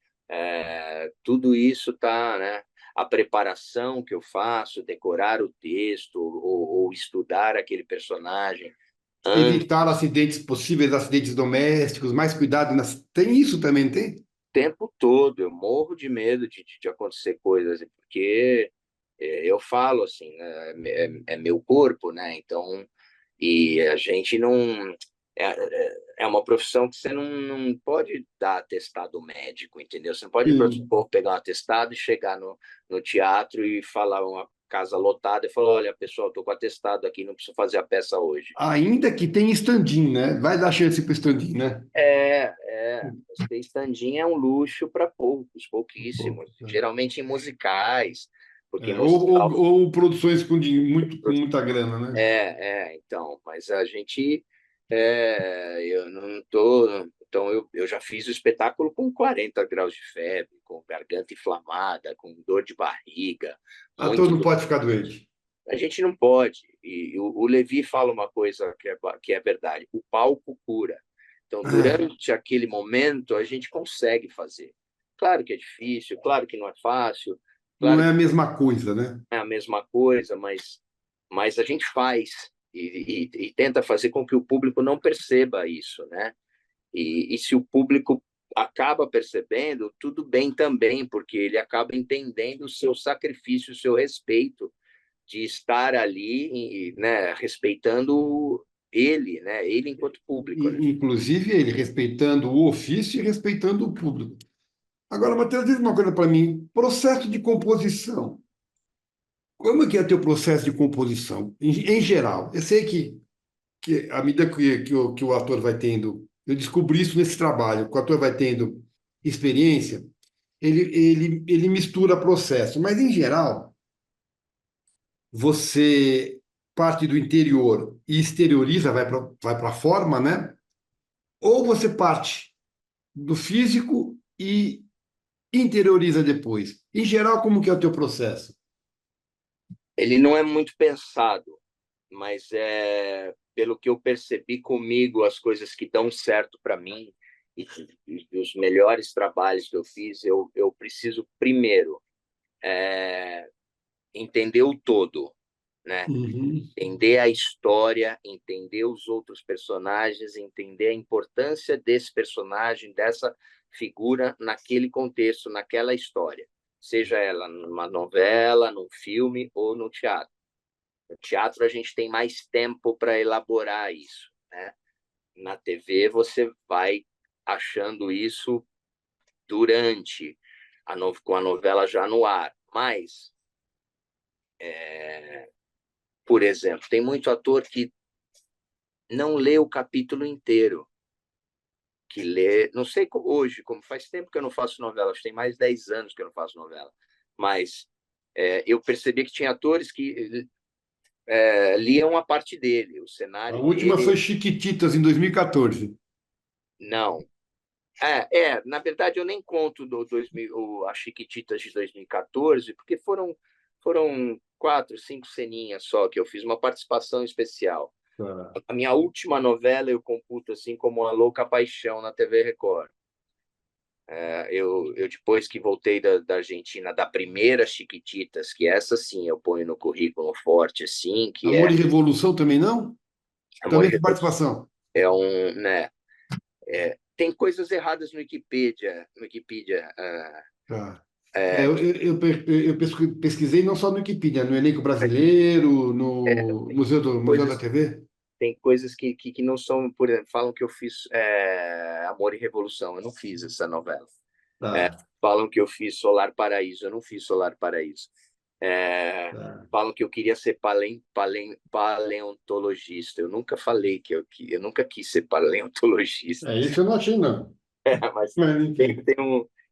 tudo isso tá, né? A preparação que eu faço, decorar o texto ou estudar aquele personagem antes, Evitar acidentes possíveis, acidentes domésticos, mais cuidado. Tem isso também, não tem? o tempo todo. Eu morro de medo de acontecer coisas, porque eu falo assim, né? É meu corpo, né? Então, e a gente não. É uma profissão que você não pode dar atestado médico, entendeu? Você não pode, por Sim. exemplo, pegar um atestado e chegar no teatro e falar uma casa lotada e falar: olha, pessoal, estou com atestado aqui, não preciso fazer a peça hoje. Ainda que tenha stand-in, né? Vai dar chance para o stand-in, né? Mas ter stand-in é um luxo para poucos, pouquíssimos. Geralmente em musicais, porque musical. Ou produções com muita grana, né? Então, mas a gente, eu não tô, então eu já fiz o espetáculo com 40 graus de febre, com garganta inflamada, com dor de barriga, Ator muito não do... pode ficar doente. A gente não pode, e o Levi fala uma coisa que é verdade, o palco cura. Então, É, durante aquele momento, a gente consegue fazer. Claro que é difícil, claro que não é fácil, não claro é a que mesma coisa, né? é a mesma coisa, mas a gente faz e tenta fazer com que o público não perceba isso, né? E se o público acaba percebendo, tudo bem também, porque ele acaba entendendo o seu sacrifício, o seu respeito de estar ali, né, respeitando ele, né? Ele enquanto público, né? Inclusive ele respeitando o ofício e respeitando o público. Agora, Matheus, diz uma coisa para mim. Processo de composição. Como é que é teu processo de composição, em geral? Eu sei que à medida que o ator vai tendo, eu descobri isso nesse trabalho, que o ator vai tendo experiência, ele mistura processo, mas em geral, você parte do interior e exterioriza, vai para a forma, né? Ou você parte do físico e interioriza depois. Em geral, como que é o teu processo? Ele não é muito pensado, mas pelo que eu percebi comigo, as coisas que dão certo para mim e os melhores trabalhos que eu fiz, eu preciso primeiro entender o todo, né? Uhum. Entender a história, entender os outros personagens, entender a importância desse personagem, dessa figura naquele contexto, naquela história, seja ela numa novela, num filme ou no teatro. No teatro a gente tem mais tempo para elaborar isso, né? Na TV você vai achando isso durante com a novela já no ar, mas por exemplo, tem muito ator que não lê o capítulo inteiro, que lê, não sei hoje, como faz tempo que eu não faço novela, acho que tem mais de 10 anos que eu não faço novela, mas eu percebi que tinha atores que liam a parte dele, o A cenário última foi dele, Chiquititas, em 2014. não. Na verdade eu nem conto do 2000, a Chiquititas de 2014, porque foram 4, 5 ceninhas só que eu fiz uma participação especial. Tá. A minha última novela eu computo assim como A Louca Paixão na TV Record. Eu depois que voltei da Argentina, da primeira Chiquititas, que essa sim eu ponho no currículo forte, assim, que Amor e Revolução também não? Amor Também e tem Revolução. participação. Né? Tem coisas erradas no Wikipedia. Tá. É, que, Eu pesquisei não só no Wikipedia, no elenco brasileiro, no tem Museu da coisas, TV. tem coisas que não são, por exemplo, falam que eu fiz Amor e Revolução, eu não fiz essa novela. Tá, Falam que eu fiz Solar Paraíso, eu não fiz Solar Paraíso. tá. Falam que eu queria ser paleontologista. Eu nunca falei eu nunca quis ser paleontologista. Isso eu não achei, não. Mas Mas, enfim.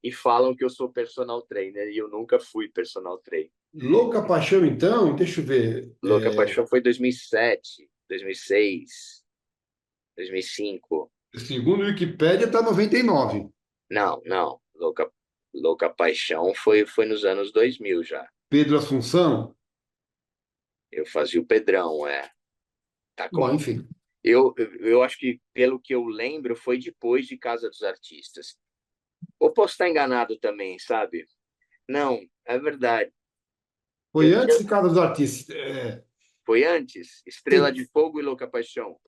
e falam que eu sou personal trainer e eu nunca fui personal trainer. Louca Paixão, então, deixa eu ver. Louca Paixão foi 2007, 2006, 2005. Segundo o Wikipédia, está 99. Não, não. Louca Paixão foi nos anos 2000 já. Pedro Assunção. Eu fazia o Pedrão, Tá Bom, com enfim. Eu acho que, pelo que eu lembro, foi depois de Casa dos Artistas. Ou posso estar enganado também, sabe? Não, é verdade. Foi antes de Casa dos Artistas. Foi antes? Estrela de Fogo e Louca Paixão.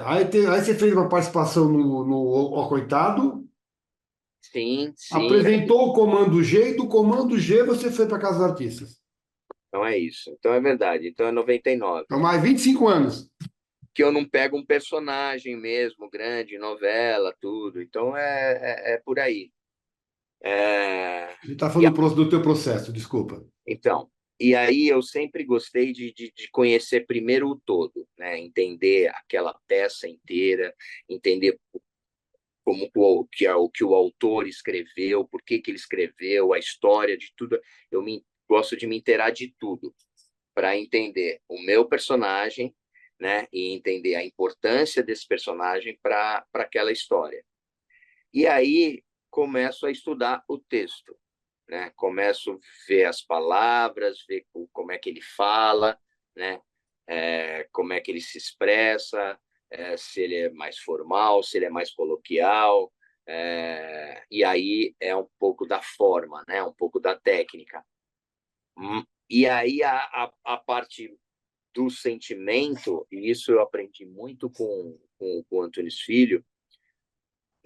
Aí você fez uma participação no Ó Coitado, Sim, sim. apresentou o Comando G, e do Comando G você foi para Casa dos Artistas. Então é isso. Então é verdade. Então é 99. Então, mais 25 anos. Que eu não pego um personagem mesmo, grande, novela, tudo. Então é por aí. Ele está E a- falando do teu processo, desculpa. então, e aí eu sempre gostei de conhecer primeiro o todo, né? Entender aquela peça inteira, entender como o que o autor escreveu, por que que ele escreveu, a história de tudo. Gosto de me inteirar de tudo para entender o meu personagem, né, e entender a importância desse personagem para aquela história. E aí começo a estudar o texto, né? Começo a ver as palavras, ver como é que ele fala, né? Como é que ele se expressa, se ele é mais formal, se ele é mais coloquial. E aí é um pouco da forma, né? Um pouco da técnica. E aí a parte do sentimento, e isso eu aprendi muito com o Antônio Filho,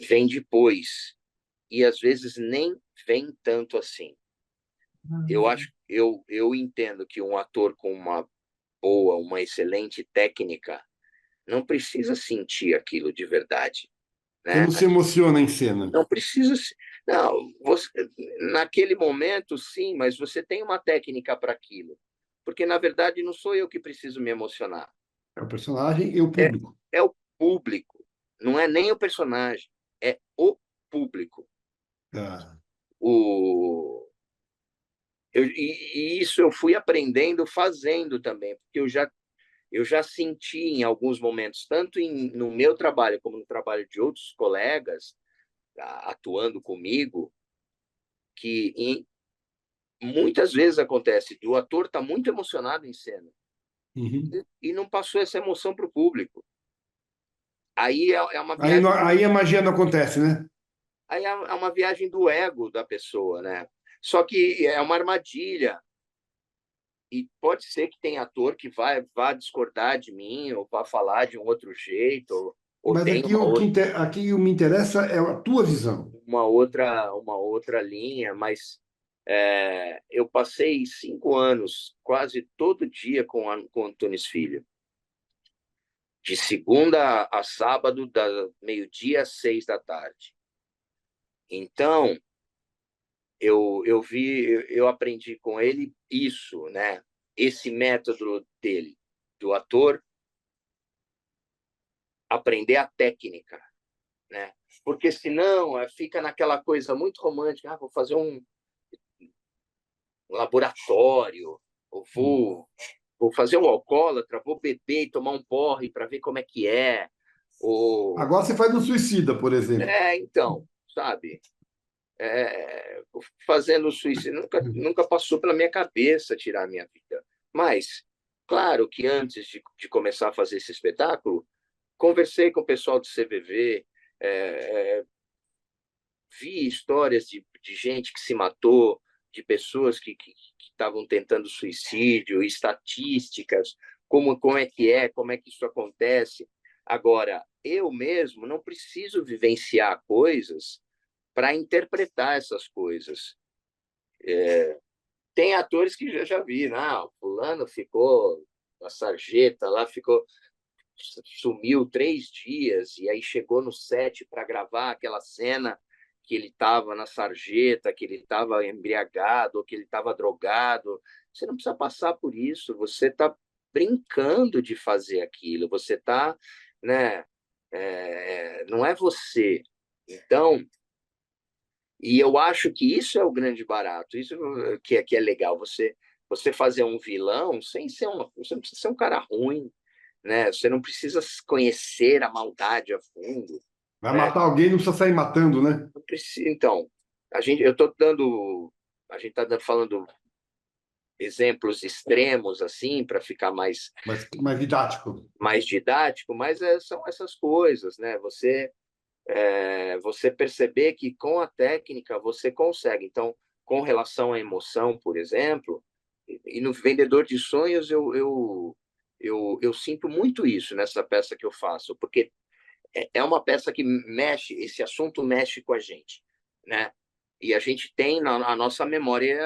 vem depois. E às vezes nem vem tanto assim. Eu entendo que um ator com uma excelente técnica não precisa sentir aquilo de verdade, Você né? não se emociona em cena. Não precisa, não, você, naquele momento sim, mas você tem uma técnica para aquilo, porque na verdade não sou eu que preciso me emocionar, É o personagem e o é, público. é o público, não é nem o personagem, é o público. Ah. O e isso eu fui aprendendo fazendo também, porque eu já senti em alguns momentos, tanto no meu trabalho como no trabalho de outros colegas atuando comigo, que muitas vezes acontece do ator estar tá muito emocionado em cena Uhum. e não passou essa emoção para o público. Aí é uma Aí, viagem aí a magia não acontece, né? aí é uma viagem do ego da pessoa, né? Só que é uma armadilha. E pode ser que tenha ator que vá discordar de mim, ou vá falar de um outro jeito, ou Mas tem aqui aqui o me interessa é a tua visão. uma outra linha, mas eu passei 5 anos quase todo dia com Antunes Filho, de segunda a sábado, da meio-dia às 6 da tarde. Então, eu aprendi com ele isso, né? Esse método dele, do ator, aprender a técnica, né? Porque senão fica naquela coisa muito romântica, vou fazer um laboratório, ou vou fazer um alcoólatra, vou beber e tomar um porre para ver como é que é. Ou, Agora você faz um suicida, por exemplo. então, sabe? Fazendo suicídio, nunca passou pela minha cabeça tirar a minha vida. Mas, claro que antes de começar a fazer esse espetáculo, conversei com o pessoal do CVV, vi histórias de gente que se matou, de pessoas que estavam tentando suicídio, estatísticas, como é que isso acontece. Agora, eu mesmo não preciso vivenciar coisas para interpretar essas coisas. Tem atores que eu já vi, não, fulano ficou, a sarjeta lá ficou, sumiu 3 dias e aí chegou no set para gravar aquela cena que ele estava na sarjeta, que ele estava embriagado, ou que ele estava drogado. Você não precisa passar por isso. Você está brincando de fazer aquilo. Você está, né? Não é você. Então, e eu acho que isso é o grande barato. Isso que é legal. Você fazer um vilão sem ser você não precisa ser um cara ruim, né? Você não precisa conhecer a maldade a fundo, Vai né? matar alguém, não precisa sair matando, né? Não precisa, então, eu tô dando, a gente está falando exemplos extremos assim para ficar mais didático. mais didático, mas são essas coisas, né? Você perceber que com a técnica você consegue. Então, com relação à emoção, por exemplo, e no Vendedor de Sonhos eu sinto muito isso nessa peça que eu faço, porque é uma peça que mexe, esse assunto mexe com a gente, né? E a gente tem a nossa memória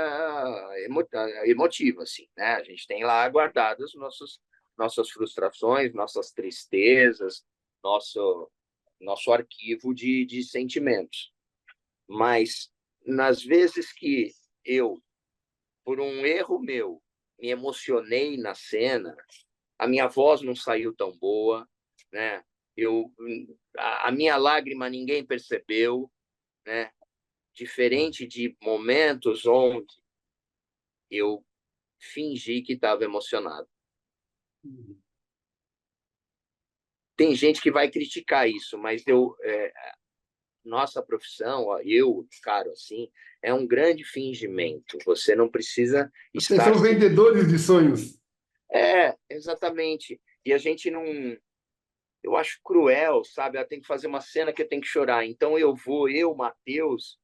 emotiva, assim, né? A gente tem lá guardadas nossas frustrações, nossas tristezas, nosso arquivo de sentimentos. Mas, nas vezes que eu, por um erro meu, me emocionei na cena, a minha voz não saiu tão boa, né? Eu, a minha lágrima ninguém percebeu, né? Diferente de momentos onde eu fingi que estava emocionado. Tem gente que vai criticar isso, mas nossa profissão, cara, assim, é um grande fingimento. Você não precisa Vocês estar são vendedores de sonhos. exatamente. E a gente não, eu acho cruel, sabe? Ela tem que fazer uma cena que eu tenho que chorar. Então Matheus,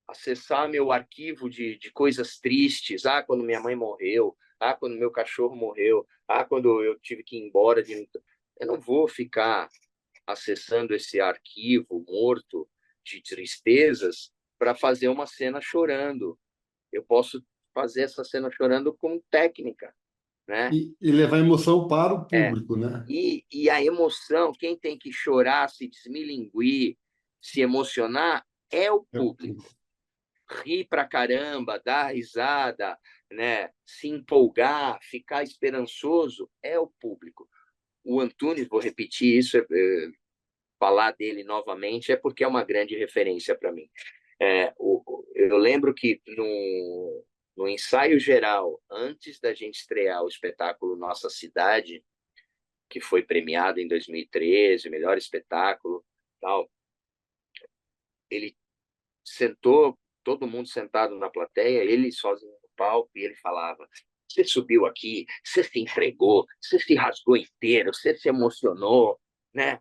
acessar meu arquivo de coisas tristes. Ah, quando minha mãe morreu. Ah, quando meu cachorro morreu. Ah, quando eu tive que ir embora. Eu não vou ficar acessando esse arquivo morto de tristezas para fazer uma cena chorando. Eu posso fazer essa cena chorando com técnica, né? E levar emoção para o É. público, né? E a emoção, quem tem que chorar, se desmilinguir, se emocionar, é o É o público. público. Rir pra caramba, dar risada, né? Se empolgar, ficar esperançoso, é o público. O Antunes, vou repetir isso, falar dele novamente, é porque é uma grande referência para mim. Eu lembro que no ensaio geral, antes da gente estrear o espetáculo Nossa Cidade, que foi premiado em 2013, melhor espetáculo, tal. Ele sentou, todo mundo sentado na plateia, ele sozinho no palco, e ele falava: você subiu aqui, você se entregou, você se rasgou inteiro, você se emocionou, né?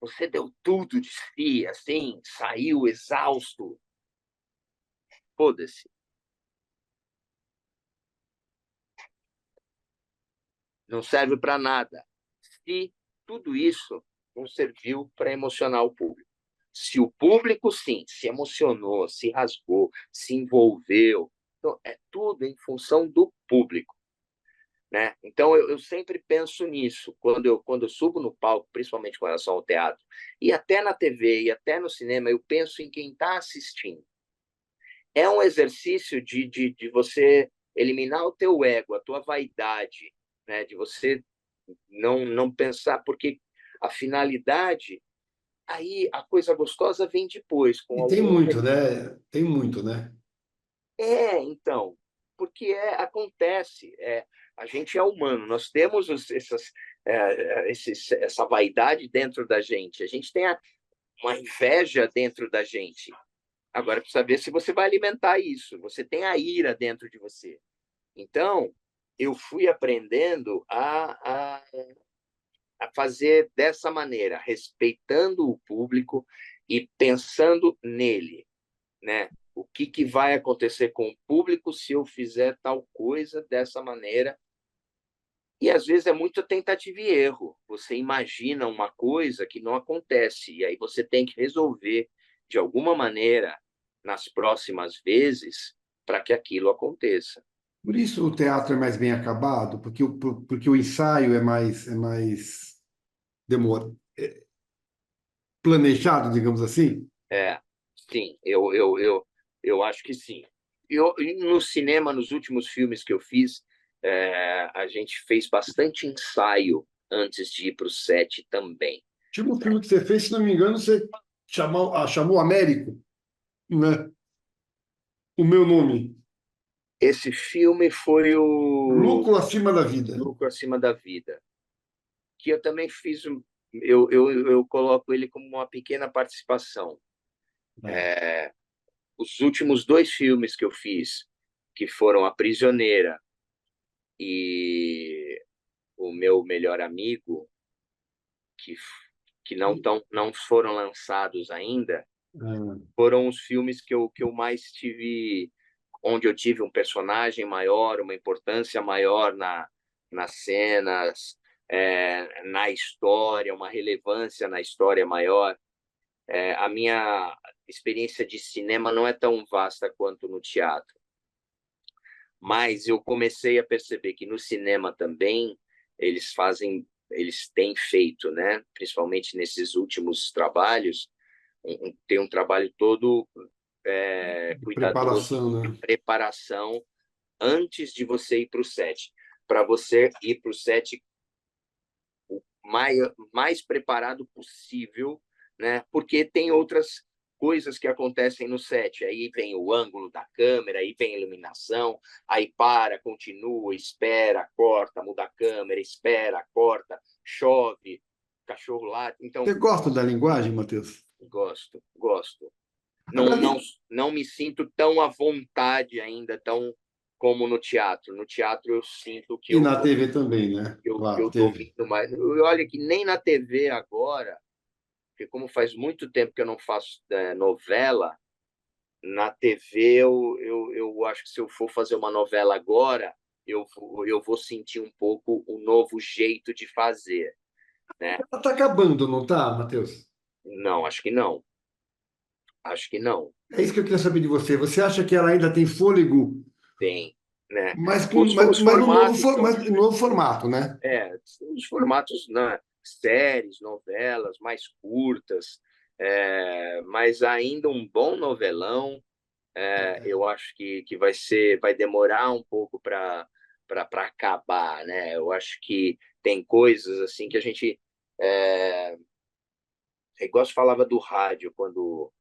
Você deu tudo de si, assim, saiu exausto. Foda-se. Não serve para nada. Se tudo isso não serviu para emocionar o público. Se o público, sim, se emocionou, se rasgou, se envolveu, então é tudo em função do público, né? Então eu sempre penso nisso quando eu subo no palco, principalmente com relação ao teatro, e até na TV e até no cinema, eu penso em quem está assistindo. É um exercício de você eliminar o teu ego, a tua vaidade, né? De você não pensar, porque a finalidade, aí a coisa gostosa vem depois, com E tem algum. muito, né? Tem muito, né? Então, porque acontece, a gente é humano, nós temos essa vaidade dentro da gente, a gente tem uma inveja dentro da gente. Agora, precisa ver se você vai alimentar isso, você tem a ira dentro de você. Então, eu fui aprendendo a fazer dessa maneira, respeitando o público e pensando nele, né? O que vai acontecer com o público se eu fizer tal coisa dessa maneira? E às vezes é muita tentativa e erro. Você imagina uma coisa que não acontece, e aí você tem que resolver de alguma maneira nas próximas vezes para que aquilo aconteça. Por isso o teatro é mais bem acabado, porque o ensaio é mais planejado, digamos assim. É, sim, eu acho que sim. E no cinema, nos últimos filmes que eu fiz, a gente fez bastante ensaio antes de ir para o set também. O último filme que você fez, se não me engano, você chamou Américo, né? O meu nome, Esse filme foi o Lucro Acima da Vida. Lucro Acima da Vida, que eu também fiz. Eu coloco ele como uma pequena participação. É. Os últimos dois filmes que eu fiz, que foram A Prisioneira e O Meu Melhor Amigo, que, que não foram lançados ainda, foram os filmes que eu mais tive, onde eu tive um personagem maior, uma importância maior nas cenas, na história, uma relevância na história maior. A minha experiência de cinema não é tão vasta quanto no teatro, mas eu comecei a perceber que no cinema também eles têm feito, né? Principalmente nesses últimos trabalhos, tem um trabalho todo cuidadoso Preparação, de né? preparação antes de você ir para o set, para você ir para o set o mais preparado possível, né? Porque tem outras coisas que acontecem no set. Aí vem o ângulo da câmera, aí vem a iluminação, aí para, continua, espera, corta, muda a câmera, espera, corta, chove, cachorro late. Então, Você gosta da linguagem, Matheus? gosto. Não, Agora, não, não me sinto tão à vontade ainda, tão como no teatro. No teatro eu sinto que e na TV também, né? que Claro, eu TV. domino mais. Olha que nem na TV agora, porque como faz muito tempo que eu não faço novela, na TV eu acho que se eu for fazer uma novela agora, eu vou sentir um pouco o novo jeito de fazer, né? Ela está acabando, não está, Matheus? Não, acho que não. Acho que não. É isso que eu queria saber de você. Você acha que ela ainda tem fôlego, Tem, né? mas, Os mas no novo, formatos são mas no diferentes. novo formato, né? Os formatos, né? Séries, novelas mais curtas, mas ainda um bom novelão. Eu acho que vai demorar um pouco para acabar, né? Eu acho que tem coisas assim que a gente igual se falava do rádio quando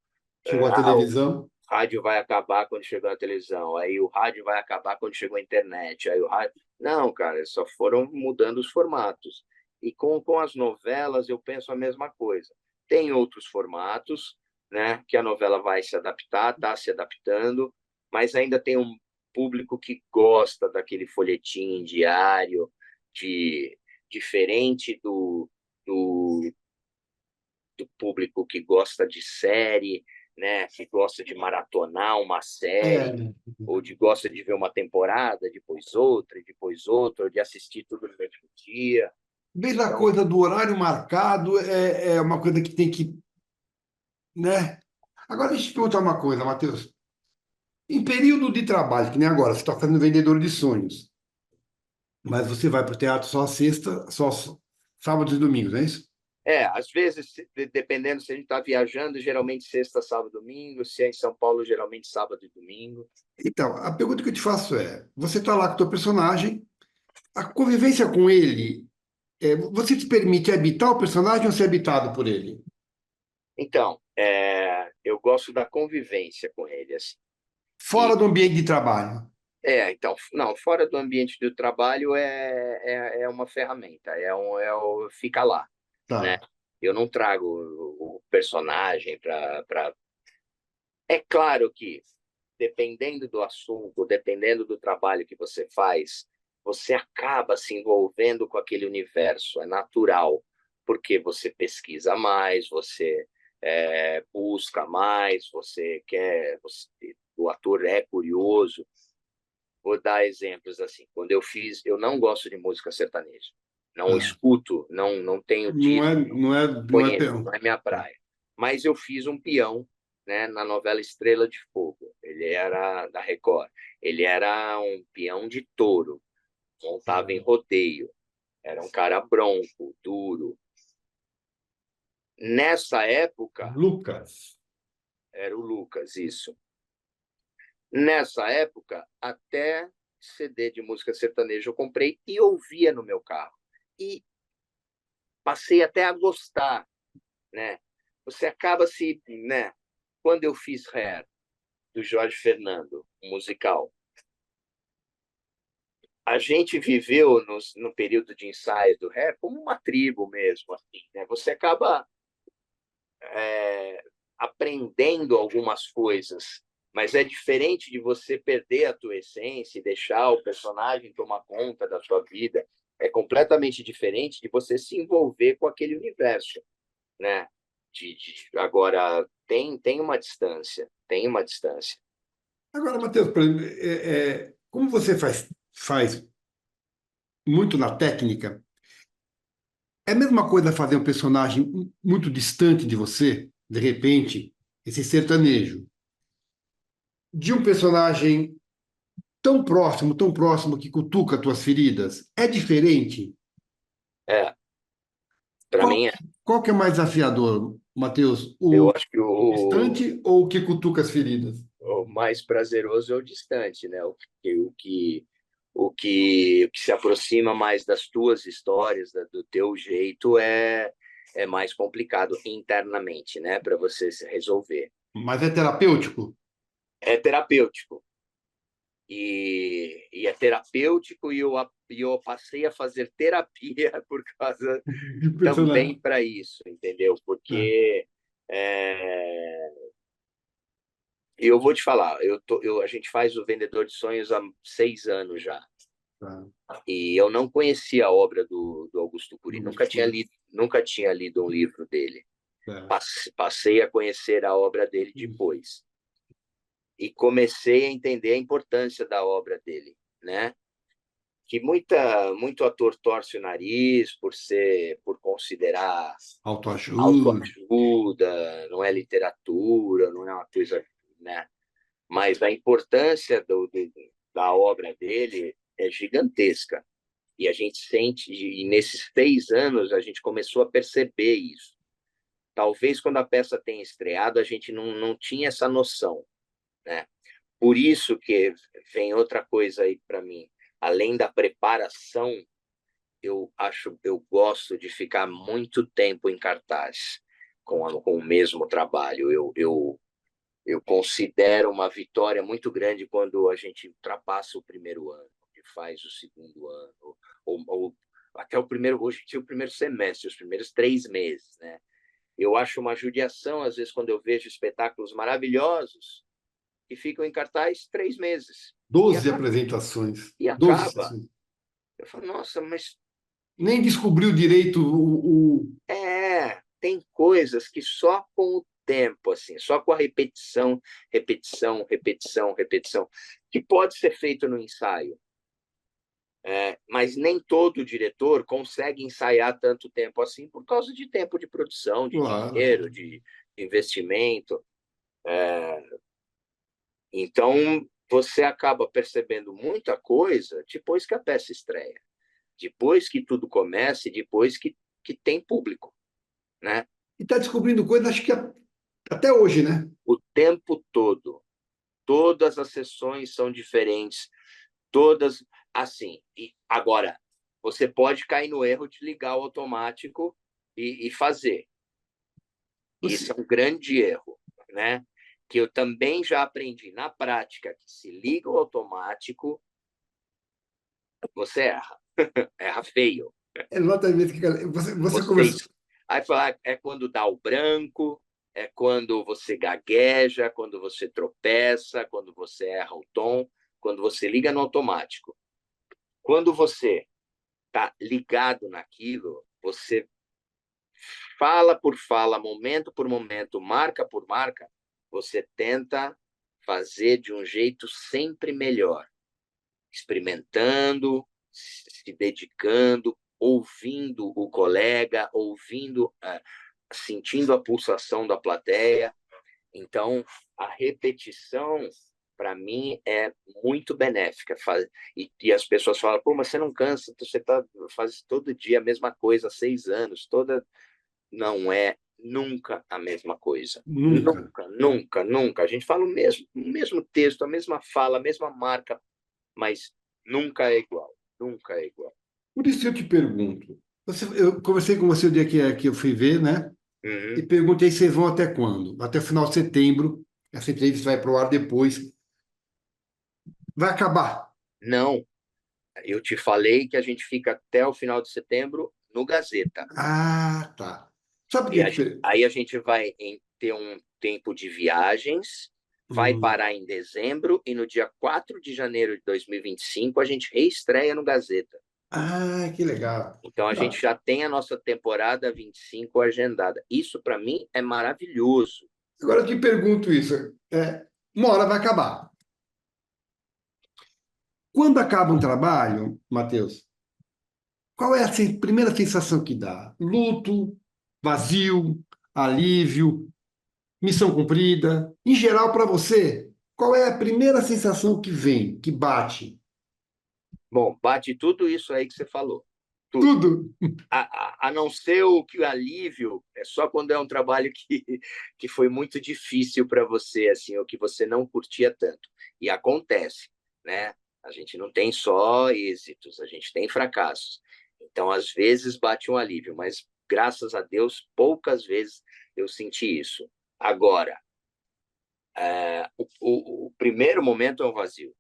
Chegou a o televisão. rádio vai acabar quando chegou a televisão, aí o rádio vai acabar quando chegou a internet, aí o rádio... Não, cara, só foram mudando os formatos. E com as novelas eu penso a mesma coisa. Tem outros formatos, né, que a novela vai se adaptar, está se adaptando, mas ainda tem um público que gosta daquele folhetim diário, de, diferente do, do público que gosta de série, né, que gosta de maratonar uma série, É, ou gosta de ver uma temporada, depois outra, e depois outra, ou de assistir tudo no mesmo dia. desde a Então, coisa do horário marcado é uma coisa que tem que, né? Agora, deixa eu te perguntar uma coisa, Matheus. Em período de trabalho, que nem agora, você está fazendo vendedor de sonhos, mas você vai para o teatro só sexta, só sábados e domingos, não é isso? às vezes, dependendo se a gente está viajando, geralmente sexta, sábado, domingo. Se é em São Paulo, geralmente sábado e domingo. Então, a pergunta que eu te faço é: você está lá com o teu personagem, a convivência com ele, você se permite habitar o personagem ou ser habitado por ele? Então, eu gosto da convivência com ele, assim. Fora do ambiente de trabalho. Então, não, fora do ambiente do trabalho é uma ferramenta, fica lá, né? Tá. Eu não trago o personagem para. É claro que, dependendo do assunto, dependendo do trabalho que você faz, você acaba se envolvendo com aquele universo, é natural, porque você pesquisa mais, você busca mais, você quer, o ator é curioso. Vou dar exemplos assim. Quando eu não gosto de música sertaneja. Não Tá. escuto, não tenho Não é, disco, não é, não é conheço, peão. não é minha praia. Mas eu fiz um peão, né, na novela Estrela de Fogo. Ele era da Record. Ele era um peão de touro, montava em rodeio. Era um cara bronco, duro. Nessa época, Lucas. era o Lucas, isso. Nessa época, até CD de música sertaneja eu comprei e ouvia no meu carro. E passei até a gostar, né? Você acaba se, né? Quando eu fiz Hair, do Jorge Fernando, um musical, a gente viveu no período de ensaio do Hair como uma tribo mesmo, assim, né? Você acaba aprendendo algumas coisas Mas é diferente de você perder a tua essência e deixar o personagem tomar conta da sua vida. É completamente diferente de você se envolver com aquele universo, né? Agora, tem uma distância, tem uma distância. Agora, Matheus, por exemplo, como você faz muito na técnica, é a mesma coisa fazer um personagem muito distante de você, de repente, esse sertanejo, de um personagem tão próximo que cutuca tuas feridas. É diferente? É, para Qual, mim, qual que é mais desafiador, Matheus? eu O acho que distante ou o que cutuca as feridas? o mais prazeroso é o distante, né? O que se aproxima mais das tuas histórias, do teu jeito, é mais complicado internamente, né? Para você se resolver. Mas é terapêutico? É terapêutico. E é terapêutico e eu passei a fazer terapia por causa De também personagem. para isso, entendeu? É, Porque eu vou te falar, a gente faz o Vendedor de Sonhos há 6 anos já. tá. E eu não conhecia a obra do Augusto Cury, Não nunca tinha lido um livro dele. é. Passei a conhecer a obra dele depois. E comecei a entender a importância da obra dele, né? Que muito ator torce o nariz por considerar Autoajuda. autoajuda, não é literatura, não é uma coisa, né? Mas a importância da obra dele é gigantesca. E a gente sente, e nesses 6 anos a gente começou a perceber isso. Talvez quando a peça tenha estreado, a gente não tinha essa noção, né? Por isso que vem outra coisa aí para mim. Além da preparação, eu gosto de ficar muito tempo em cartaz com o mesmo trabalho. Eu considero uma vitória muito grande quando a gente ultrapassa o primeiro ano, que faz o segundo ano, ou até o primeiro, hoje tinha o primeiro semestre, os primeiros 3 meses, né? Eu acho uma judiação, às vezes, quando eu vejo espetáculos maravilhosos que ficam em cartaz 3 meses 12 apresentações. e 12 acaba. sessões. Eu falo, nossa, mas Nem descobriu direito tem coisas que só com o tempo, assim, só com a repetição, repetição, repetição, repetição, que pode ser feito no ensaio. Mas nem todo diretor consegue ensaiar tanto tempo assim por causa de tempo de produção, de Claro. dinheiro, de investimento. Então, você acaba percebendo muita coisa depois que a peça estreia, depois que tudo começa e depois que tem público, né? E está descobrindo coisas, acho que até hoje, né? O tempo todo. Todas as sessões são diferentes, todas assim. E agora, você pode cair no erro de ligar o automático e fazer. Isso Você, é um grande erro, né? Que eu também já aprendi na prática, que se liga o automático, você erra. Erra feio. exatamente. Você Você... começou. Aí falar é quando dá o branco, é quando você gagueja, quando você tropeça, quando você erra o tom, quando você liga no automático. Quando você está ligado naquilo, você fala por fala, momento por momento, marca por marca, você tenta fazer de um jeito sempre melhor, experimentando, se dedicando, ouvindo o colega, sentindo a pulsação da plateia. Então, a repetição, para mim, é muito benéfica. E as pessoas falam, pô, mas você não cansa, faz todo dia a mesma coisa há 6 anos. Não é nunca a mesma coisa. Nunca. Nunca, nunca, nunca. A gente fala o mesmo texto, a mesma fala, a mesma marca, mas nunca é igual. Nunca é igual. Por isso eu te pergunto. Eu conversei com você o dia que eu fui ver, né? E Uhum. perguntei se vocês vão até quando? Até o final de setembro. Essa entrevista vai para o ar depois. Vai acabar. Não, eu te falei que a gente fica até o final de setembro no Gazeta. Ah, tá. Sabe por E que que... aí a gente vai ter um tempo de viagens, vai Uhum. parar em dezembro e no dia 4 de janeiro de 2025 a gente reestreia no Gazeta. Ah, que legal. Então a gente Não, já tem a nossa temporada 25 agendada. Isso para mim é maravilhoso. agora eu te pergunto isso. Uma hora vai acabar. Quando acaba um trabalho, Matheus, qual é a primeira sensação que dá? Luto, vazio, alívio, missão cumprida? Em geral, para você, qual é a primeira sensação que vem, que bate? Bom, bate tudo isso aí que você falou. Tudo. Tudo. A não ser o que o alívio é só quando é um trabalho que foi muito difícil para você, assim, ou que você não curtia tanto. E acontece, né? A gente não tem só êxitos, a gente tem fracassos. Então, às vezes bate um alívio, mas graças a Deus, poucas vezes eu senti isso. Agora, o primeiro momento é o vazio.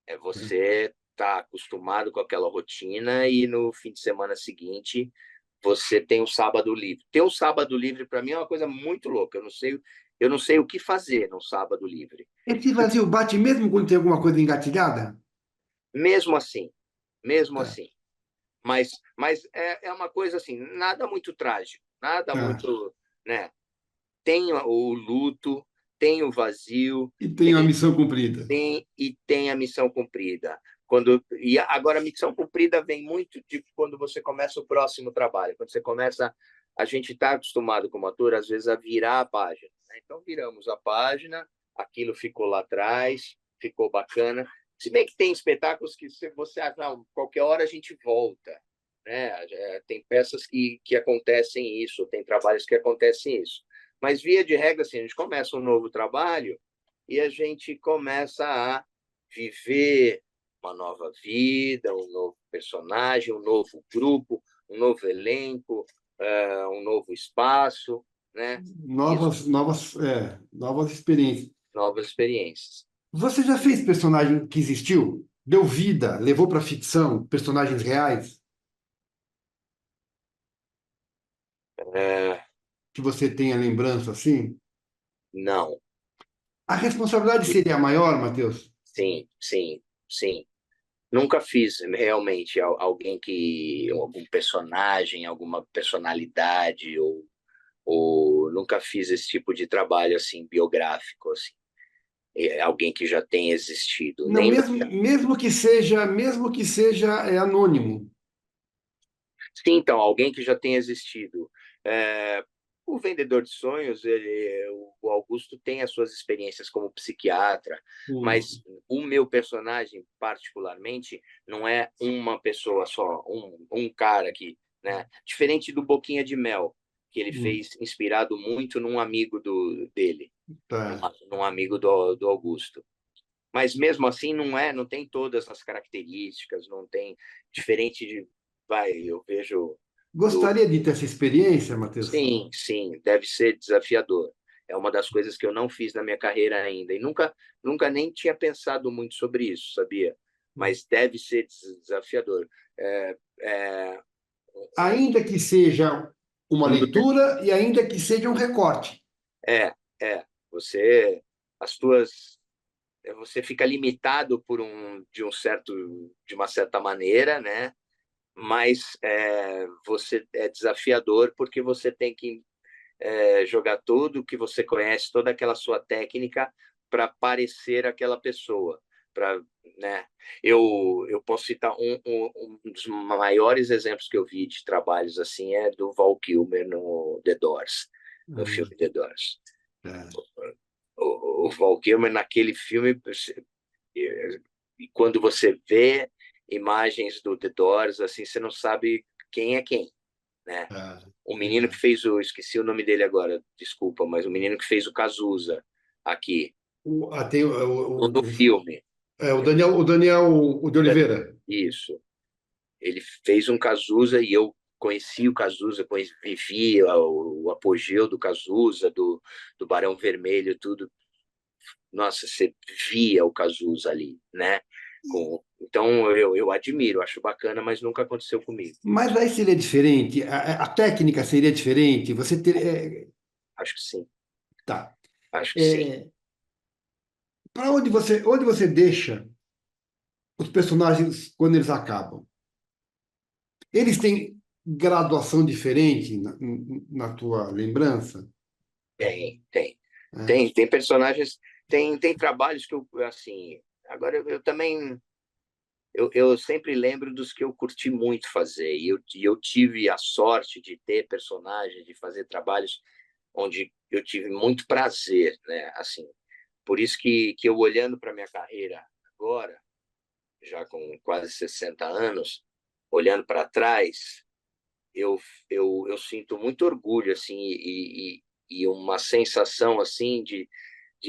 É você tá acostumado com aquela rotina e no fim de semana seguinte você tem o sábado livre. Ter o sábado livre para mim é uma coisa muito louca. Eu não sei o que fazer no sábado livre. Esse vazio bate mesmo quando tem alguma coisa engatilhada? Mesmo assim, mesmo Tá, assim. Mas é uma coisa assim, nada muito trágico, nada tá. muito, né? Tem o luto, tem o vazio, E tem uma missão cumprida. tem a missão cumprida. Agora a missão cumprida vem muito de quando você começa o próximo trabalho. Quando você começa, a gente está acostumado como ator, às vezes, a virar a página, né? Então, viramos a página, aquilo ficou lá atrás, ficou bacana. Se bem que tem espetáculos que você acha, não, qualquer hora a gente volta. Né? Tem peças que acontecem isso, tem trabalhos que acontecem isso. Mas, via de regra, assim, a gente começa um novo trabalho e a gente começa a viver uma nova vida, um novo personagem, um novo grupo, um novo elenco, um novo espaço, né? Isso, Novas experiências. novas experiências. Você já fez personagem que existiu? Deu vida, levou para ficção, personagens reais É, que você tenha lembrança assim? não, A responsabilidade seria maior, Matheus? sim, sim, sim. Nunca fiz realmente alguém algum personagem, alguma personalidade ou nunca fiz esse tipo de trabalho assim biográfico assim. Alguém que já tenha existido, Não, nem mesmo que seja anônimo. sim, então, alguém que já tenha existido. É, o Vendedor de Sonhos, o Augusto tem as suas experiências como psiquiatra, Hum, mas o meu personagem, particularmente, não é uma pessoa só, um cara que, né? Diferente do Boquinha de Mel, que ele hum, fez inspirado muito num amigo dele, tá. num amigo do Augusto. Mas mesmo assim não tem todas as características, não tem diferente de, vai, eu vejo do, Gostaria de ter essa experiência, Matheus? sim, sim, deve ser desafiador. É uma das coisas que eu não fiz na minha carreira ainda e nunca nem tinha pensado muito sobre isso, sabia? Mas deve ser desafiador. É, é, Ainda que seja uma um, leitura e ainda que seja um recorte. é, você as tuas você fica limitado de uma certa maneira, né? Mas você é desafiador porque você tem que jogar tudo que você conhece, toda aquela sua técnica para parecer aquela pessoa. Pra, né? Eu posso citar um dos maiores exemplos que eu vi de trabalhos assim é do Val Kilmer no The Doors, no filme Ah, The Doors. tá. O Val Kilmer naquele filme, e quando você vê imagens do The Doors, assim, você não sabe quem é quem, né? Tá. O menino que Legal. fez esqueci o nome dele agora, desculpa, mas o menino que fez o Cazuza aqui, Tem no filme, o Daniel o de Oliveira. isso, ele fez um Cazuza e eu conheci o Cazuza, vivi o apogeu do Cazuza, do Barão Vermelho, tudo. Nossa, você via o Cazuza ali, né? Então eu admiro, acho bacana, mas nunca aconteceu comigo. Mas aí seria diferente, a técnica seria diferente. Acho que sim, Tá. acho que sim. É, para onde você deixa os personagens quando eles acabam? Eles têm graduação diferente na tua lembrança? Tem. Né? Tem personagens, tem trabalhos que eu, assim, agora eu também, eu sempre lembro dos que eu curti muito fazer, e eu tive a sorte de ter personagens, de fazer trabalhos onde eu tive muito prazer, né, assim, por isso que eu olhando para minha carreira agora, já com quase 60 anos, olhando para trás, eu, eu sinto muito orgulho, assim, e uma sensação, assim, de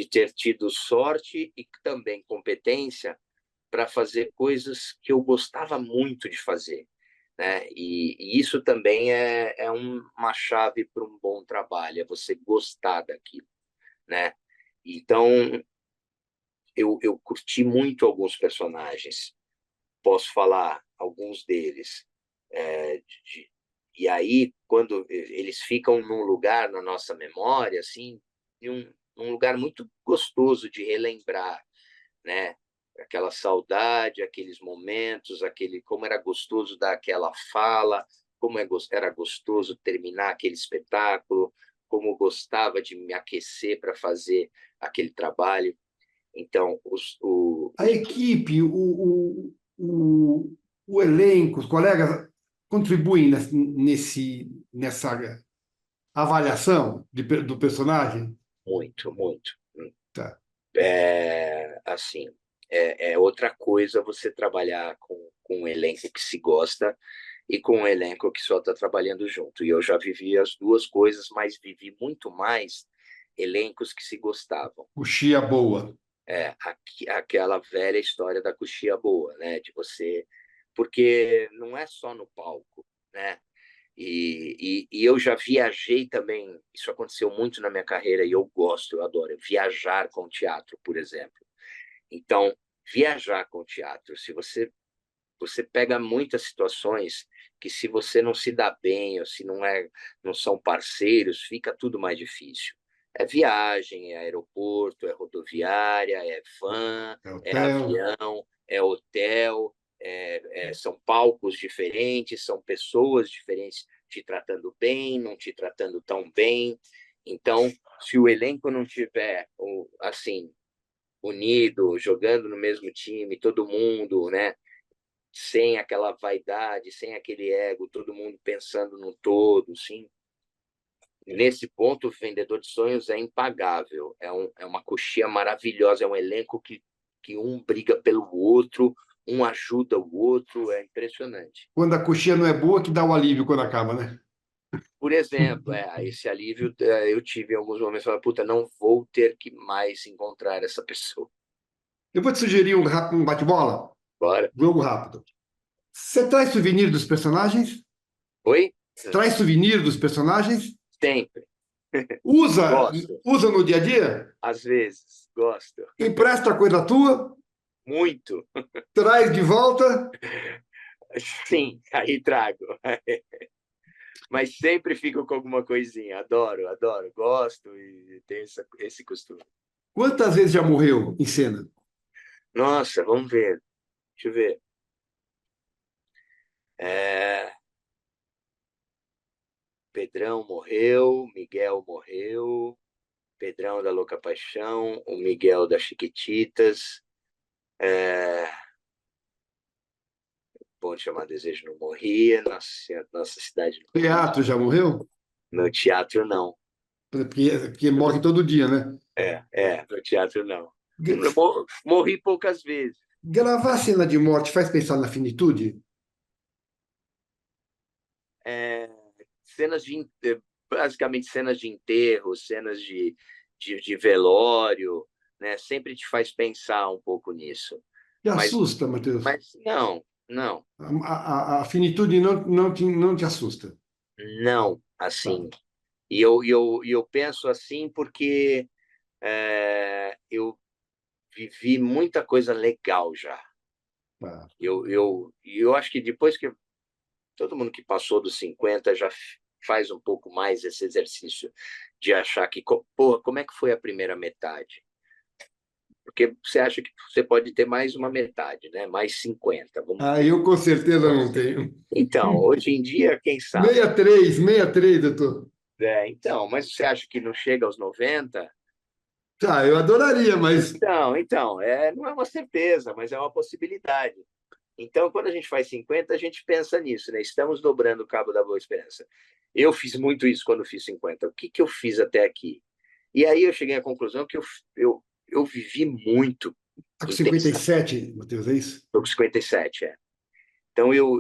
ter tido sorte e também competência para fazer coisas que eu gostava muito de fazer, né? E isso também é uma chave para um bom trabalho, é você gostar daquilo, né? Então, eu curti muito alguns personagens, posso falar alguns deles, de, e aí quando eles ficam num lugar na nossa memória, assim, um lugar muito gostoso de relembrar, né? Aquela saudade, aqueles momentos, aquele como era gostoso dar aquela fala, como era gostoso terminar aquele espetáculo, como gostava de me aquecer para fazer aquele trabalho. Então, A equipe, o elenco, os colegas contribuem nessa avaliação do personagem? muito, muito. Tá. Assim, é outra coisa você trabalhar com um elenco que se gosta e com um elenco que só está trabalhando junto. E eu já vivi as duas coisas, mas vivi muito mais elencos que se gostavam. Coxia boa. Aquela velha história da coxia boa, né? De você, porque não é só no palco, né? E eu já viajei também, isso aconteceu muito na minha carreira e eu gosto, eu adoro viajar com teatro, por exemplo. Então, viajar com teatro, se você pega muitas situações que se você não se dá bem ou se não são parceiros, fica tudo mais difícil. É viagem, é aeroporto, é rodoviária, é van, É é hotel. avião, é hotel, são palcos diferentes, são pessoas diferentes te tratando bem, não te tratando tão bem. Então, se o elenco não tiver assim unido, jogando no mesmo time, todo mundo, né? Sem aquela vaidade, sem aquele ego, todo mundo pensando no todo, sim. Nesse ponto, o Vendedor de Sonhos é impagável, é uma coxia maravilhosa, é um elenco que um briga pelo outro, um ajuda o outro, é impressionante. Quando a coxinha não é boa, que dá o alívio quando acaba, né? Por exemplo, esse alívio eu tive em alguns momentos, falei, puta, não vou ter que mais encontrar essa pessoa. Eu vou te sugerir um bate-bola, Bora. jogo rápido. Você traz souvenir dos personagens? Oi? Traz souvenir dos personagens? Sempre. Usa, Gosto. usa no dia a dia? Às vezes. Gosto. Empresta coisa tua? Muito. Traz de volta? Sim, aí trago. Mas sempre fico com alguma coisinha. Adoro, adoro. Gosto e tenho esse costume. Quantas vezes já morreu em cena? Nossa, vamos ver. Deixa eu ver. É, Pedrão morreu, Miguel morreu, Pedrão da Louca Paixão, o Miguel das Chiquititas, é, Ponte Chamar Desejo não morria, nossa cidade não Teatro morria, já morreu? no teatro não. Porque morre todo dia, né? No teatro não. Morri poucas vezes. Gravar cena de morte faz pensar na finitude? É, cenas basicamente cenas de enterro, cenas de velório, né? Sempre te faz pensar um pouco nisso. Te Mas, assusta, Matheus? mas não, não, A finitude não te assusta. não, Tá, assim. E eu penso assim porque eu vivi muita coisa legal já. tá. Eu acho que depois que todo mundo que passou dos 50 já faz um pouco mais esse exercício de achar que, pô, como é que foi a primeira metade? Porque você acha que você pode ter mais uma metade, né? Mais 50, vamos Ah, dizer. eu com certeza não tenho. Então, hoje em dia, quem sabe? 63, doutor. Então, mas você acha que não chega aos 90? Tá, eu adoraria, mas Então, não é uma certeza, mas é uma possibilidade. Então, quando a gente faz 50, a gente pensa nisso, né? Estamos dobrando o cabo da Boa Esperança. Eu fiz muito isso quando fiz 50. O que que eu fiz até aqui? E aí eu cheguei à conclusão que eu vivi muito tá com intensamente. 57, Matheus, é isso? Estou com 57, é. Então, eu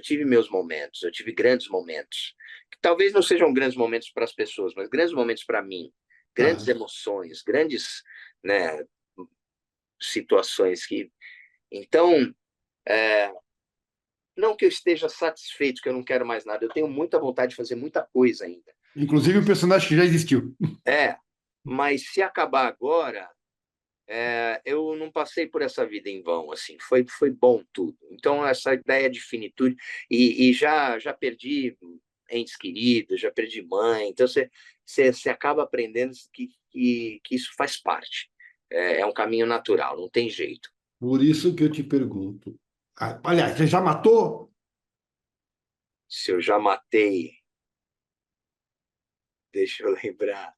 tive meus momentos, eu tive grandes momentos, que talvez não sejam grandes momentos para as pessoas, mas grandes momentos para mim, grandes Tá. emoções, grandes, né, situações que... Então, é, não que eu esteja satisfeito, que eu não quero mais nada, eu tenho muita vontade de fazer muita coisa ainda. Inclusive o personagem que já existiu. É, mas se acabar agora, eu não passei por essa vida em vão, assim, foi bom tudo. Então, essa ideia de finitude, e já perdi entes queridos, já perdi mãe, então você acaba aprendendo que isso faz parte. É um caminho natural, não tem jeito. Por isso que eu te pergunto. Ah, aliás, você já matou? Se eu já matei, deixa eu lembrar.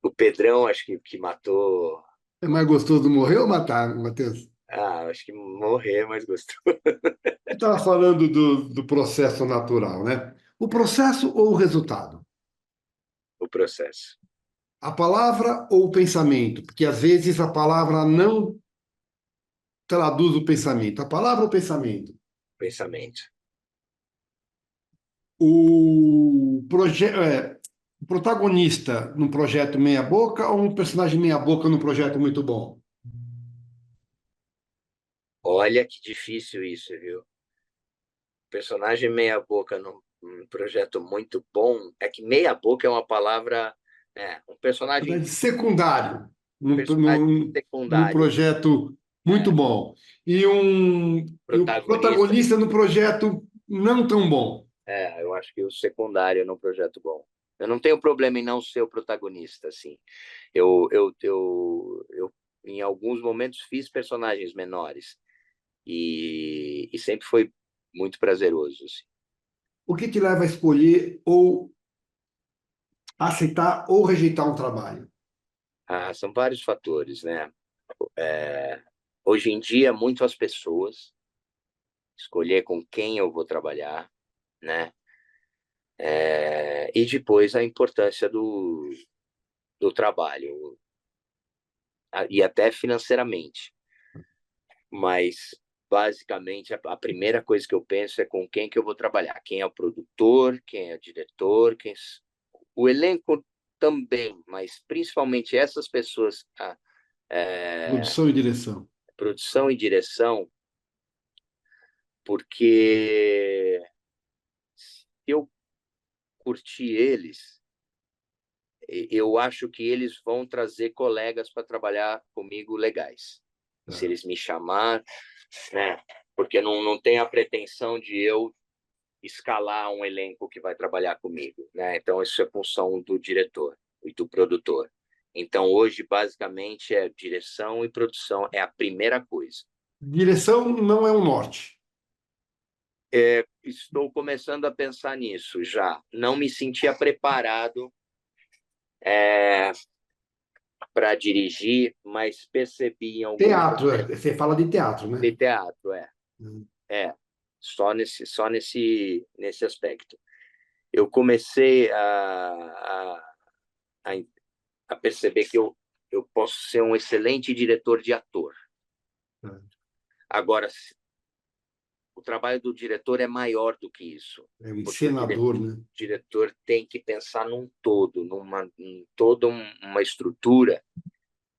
O Pedrão, acho que matou. É mais gostoso morrer ou matar, Matheus? Acho que morrer, mas gostou. Você estava falando do processo natural, né? O processo ou o resultado? O processo, A palavra ou o pensamento? Porque às vezes a palavra não traduz o pensamento. A palavra ou o pensamento? pensamento. O protagonista num projeto meia-boca ou um personagem meia-boca num projeto muito bom? Olha que difícil isso, viu? Personagem meia-boca num projeto muito bom. É que meia-boca é uma palavra. Um Personagem personagem, secundário personagem num secundário, projeto muito é, bom. E o protagonista. protagonista no projeto não tão bom. Eu acho que o secundário num projeto bom. Eu não tenho problema em não ser o protagonista, assim. Eu em alguns momentos, fiz personagens menores. E sempre foi muito prazeroso, assim. O que te leva a escolher ou aceitar ou rejeitar um trabalho? São vários fatores, né? É, Hoje em dia, muito as pessoas escolher com quem eu vou trabalhar, né? E depois a importância do trabalho, e até financeiramente. Mas, basicamente, a primeira coisa que eu penso é com quem que eu vou trabalhar. Quem é o produtor, quem é o diretor, o elenco também, mas principalmente essas pessoas, Produção e direção. produção e direção, porque se eu curtir eles, eu acho que eles vão trazer colegas para trabalhar comigo legais. Se Tá. eles me chamar, né? Porque não tem a pretensão de eu escalar um elenco que vai trabalhar comigo, né? Então isso é função do diretor e do produtor. Então hoje basicamente é direção e produção é a primeira coisa. Direção não é um norte. Estou começando a pensar nisso já. Não me sentia preparado é, para dirigir, mas percebi em alguns Teatro, momentos você fala de teatro, né? de teatro, Hum. é só nesse aspecto. Eu comecei a, a perceber que eu posso ser um excelente diretor de ator. Agora, o trabalho do diretor é maior do que isso, É um porque o encenador, né? diretor tem que pensar num todo, em toda uma estrutura,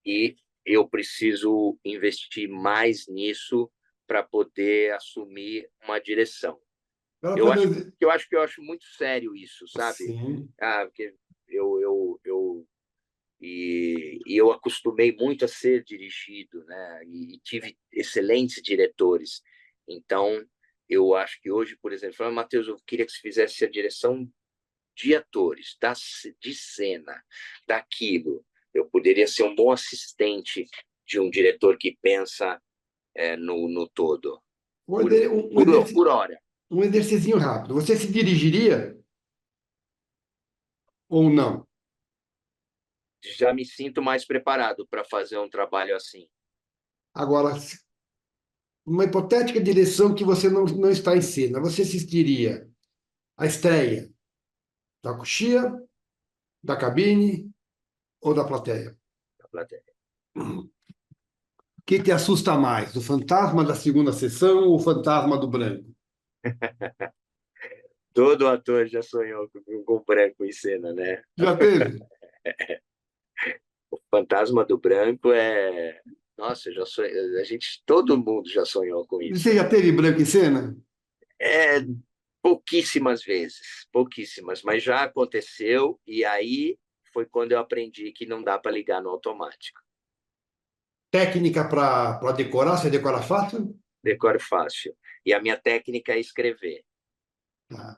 e eu preciso investir mais nisso para poder assumir uma direção. Ela Eu para acho, Deus. eu acho muito sério isso, sabe? Sim. Porque eu eu acostumei muito a ser dirigido, né? E tive excelentes diretores. Então, eu acho que hoje, por exemplo, Matheus, eu queria que você fizesse a direção de atores, de cena, daquilo. Eu poderia ser um bom assistente de um diretor que pensa no todo, por hora. Um exercício rápido. Você se dirigiria ou não? Já me sinto mais preparado para fazer um trabalho assim. Agora, uma hipotética direção que você não está em cena, você assistiria à estreia da coxia, da cabine ou da plateia? Da plateia. O que te assusta mais, o fantasma da segunda sessão ou o fantasma do branco? Todo ator já sonhou com branco em cena, né? Já teve? O fantasma do branco é. Nossa, já sonhei... todo mundo já sonhou com isso, Você já né? teve branco em cena? É pouquíssimas vezes, pouquíssimas, mas já aconteceu e aí foi quando eu aprendi que não dá para ligar no automático. Técnica para decorar, você decora fácil? Decoro fácil. E a minha técnica é escrever. Ah,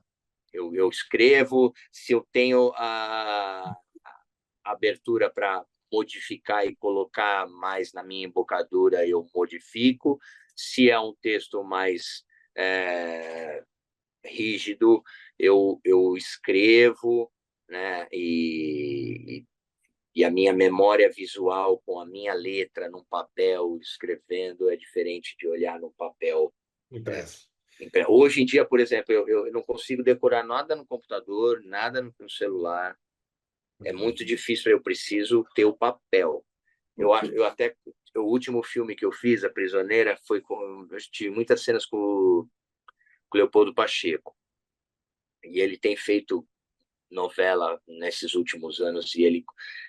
Eu escrevo, se eu tenho a abertura para modificar e colocar mais na minha embocadura, eu modifico. Se é um texto mais rígido, eu escrevo, né? E a minha memória visual com a minha letra num papel, escrevendo, é diferente de olhar no papel. impresso. Hoje em dia, por exemplo, eu não consigo decorar nada no computador, nada no celular. É muito difícil, eu preciso ter o papel. Eu até o último filme que eu fiz, A Prisioneira, foi com eu tive muitas cenas com o Leopoldo Pacheco. E ele tem feito novela nesses últimos anos e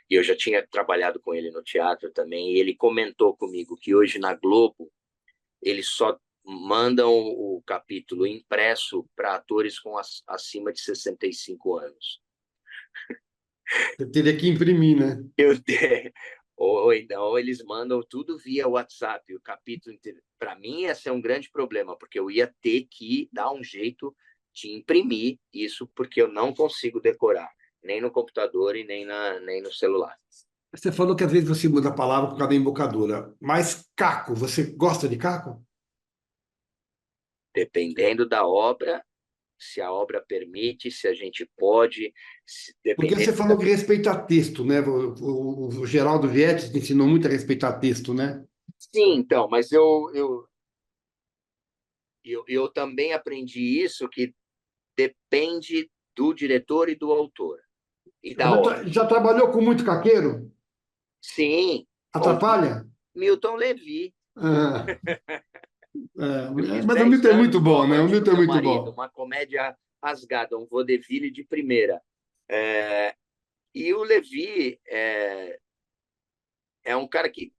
eu já tinha trabalhado com ele no teatro também e ele comentou comigo que hoje na Globo eles só mandam o capítulo impresso para atores acima de 65 anos. Você teria que imprimir, né? Eu tenho. Ou eles mandam tudo via WhatsApp, o capítulo inteiro. Para mim, esse é um grande problema, porque eu ia ter que dar um jeito de imprimir isso, porque eu não consigo decorar, nem no computador e nem no celular. Você falou que às vezes você muda a palavra por causa da embocadura. Mas caco, você gosta de caco? Dependendo da obra, se a obra permite, se a gente pode, Porque você dependendo. falou que respeita texto, né? O Geraldo Vietti te ensinou muito a respeitar texto, né? Sim, então, mas eu também aprendi isso, que depende do diretor e do autor e da obra. Já trabalhou com muito caqueiro? Sim, o Atrapalha? Milton Levi. Ah, Eu fiz mas o 10 Milton é anos muito no bom, né? O Amante do Milton é Meu muito Marido, bom. uma comédia rasgada, um vaudeville de primeira. É, e o Levi é um cara que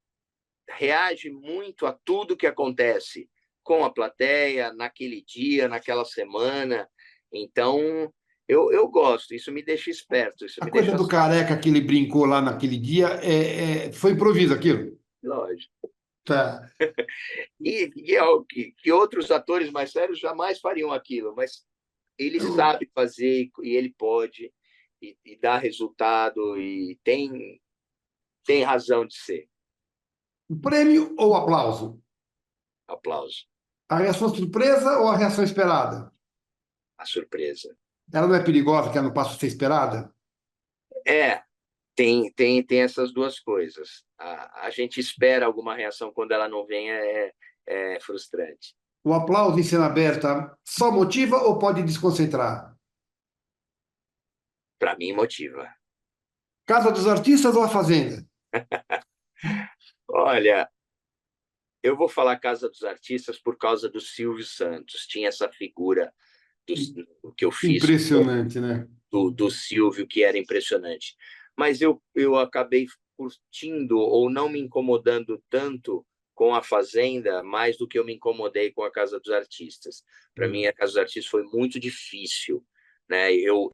reage muito a tudo que acontece com a plateia, naquele dia, naquela semana. Então, eu gosto, isso me deixa esperto, isso A me coisa deixa do assim, careca que ele brincou lá naquele dia foi improviso aquilo. lógico. Tá. E é o que outros atores mais sérios jamais fariam aquilo, mas ele sabe fazer e ele pode e dá resultado e tem razão de ser. Prêmio ou aplauso? Aplauso. A reação surpresa ou a reação esperada? A surpresa. Ela não é perigosa, que ela não passa a ser esperada? É, tem essas duas coisas. A gente espera alguma reação, quando ela não vem, é frustrante. O aplauso em cena aberta só motiva ou pode desconcentrar? Para mim, motiva. Casa dos Artistas ou A Fazenda? Olha, eu vou falar Casa dos Artistas por causa do Silvio Santos. Tinha essa figura que eu fiz Impressionante, né? do Silvio, que era impressionante. Mas eu acabei curtindo ou não me incomodando tanto com a Fazenda, mais do que eu me incomodei com a Casa dos Artistas. Para mim, a Casa dos Artistas foi muito difícil, né? Eu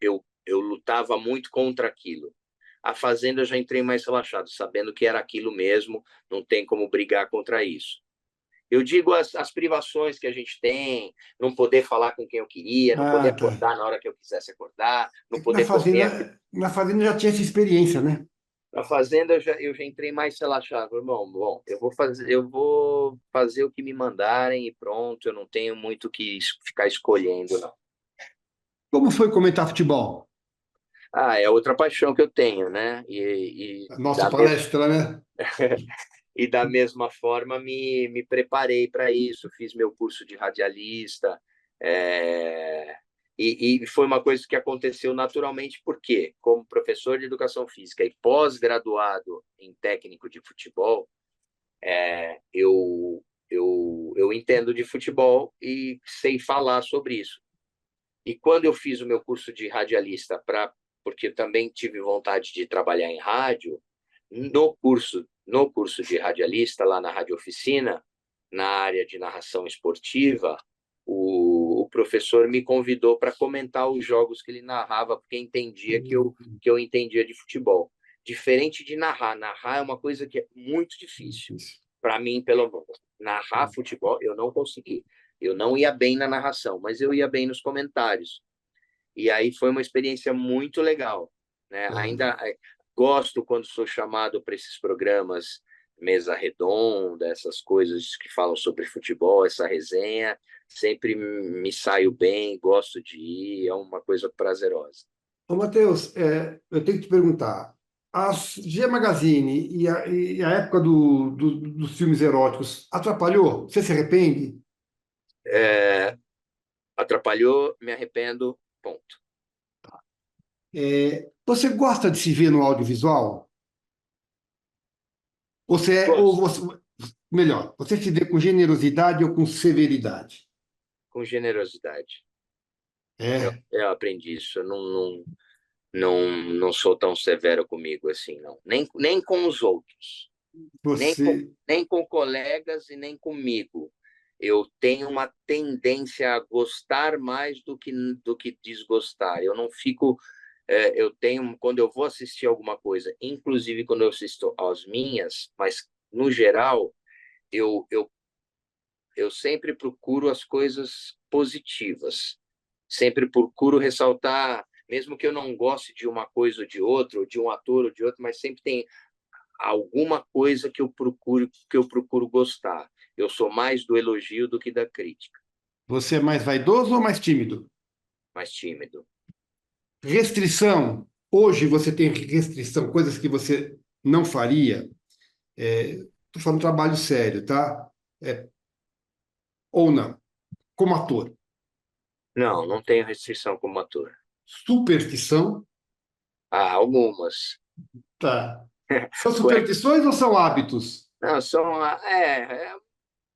lutava muito contra aquilo. A Fazenda eu já entrei mais relaxado, sabendo que era aquilo mesmo, não tem como brigar contra isso. Eu digo as privações que a gente tem, não poder falar com quem eu queria, não poder Ah, tá. acordar na hora que eu quisesse acordar, É não que poder comer. Na fazenda já tinha essa experiência, né? Na fazenda eu já entrei mais relaxado, irmão. Bom, eu vou fazer o que me mandarem e pronto. Eu não tenho muito que ficar escolhendo, não. Como foi comentar futebol? Ah, é outra paixão que eu tenho, né? Nossa palestra, né? E da mesma forma me preparei para isso, fiz meu curso de radialista, é, e foi uma coisa que aconteceu naturalmente, porque, como professor de educação física e pós-graduado em técnico de futebol, eu entendo de futebol e sei falar sobre isso. E quando eu fiz o meu curso de radialista, porque eu também tive vontade de trabalhar em rádio, no curso de radialista, lá na Rádio Oficina, na área de narração esportiva, o professor me convidou para comentar os jogos que ele narrava, porque entendia que eu entendia de futebol. Diferente de narrar. Narrar é uma coisa que é muito difícil. Para mim, pelo menos. Narrar futebol, eu não consegui. Eu não ia bem na narração, mas eu ia bem nos comentários. E aí foi uma experiência muito legal, né? Ainda gosto quando sou chamado para esses programas, mesa redonda, essas coisas que falam sobre futebol, essa resenha, sempre me saio bem, gosto de ir, é uma coisa prazerosa. Ô, Matheus, eu tenho que te perguntar. A G Magazine e a época dos filmes eróticos atrapalhou? Você se arrepende? Atrapalhou, me arrependo, ponto. Você gosta de se ver no audiovisual? Ou Gosto, você, melhor, você se vê com generosidade ou com severidade? com generosidade. Eu, É, eu aprendi isso, eu não sou tão severo comigo assim, não. Nem com os outros. nem com, você, nem com colegas e nem comigo. Eu tenho uma tendência a gostar mais do que desgostar. Eu não fico. Eu tenho, quando eu vou assistir alguma coisa, inclusive quando eu assisto às minhas, mas no geral, eu sempre procuro as coisas positivas. Sempre procuro ressaltar, mesmo que eu não goste de uma coisa ou de outra, ou de um ator ou de outro, mas sempre tem alguma coisa que eu procuro gostar. Eu sou mais do elogio do que da crítica, você é mais vaidoso ou mais tímido? mais tímido. Restrição. Hoje você tem restrição, coisas que você não faria. Estou falando de trabalho sério, tá? É, ou não, como ator. Não tenho restrição como ator. Superstição, Ah, algumas. tá. São Cueca. superstições ou são hábitos? Não,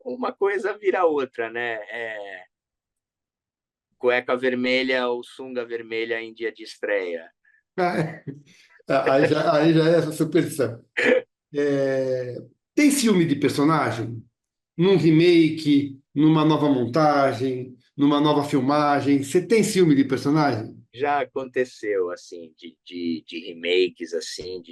uma coisa vira outra, né? Cueca vermelha ou sunga vermelha em dia de estreia. Aí já é essa superstição. É, tem ciúme de personagem? Num remake, numa nova montagem, numa nova filmagem? Você tem ciúme de personagem? Já aconteceu, assim, de remakes, assim,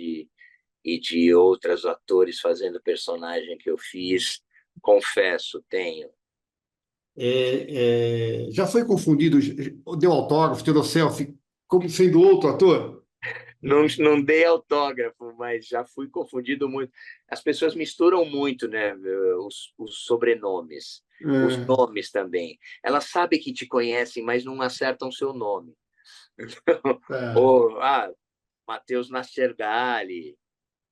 e de outros atores fazendo personagem que eu fiz. Confesso, tenho. Já foi confundido, deu autógrafo, tirou selfie, como sendo outro ator? Não dei autógrafo, mas já fui confundido muito. As pessoas misturam muito, né, os sobrenomes, os É, nomes também. Elas sabem que te conhecem, mas não acertam seu nome. é. Ou, Matheus Nastergalli,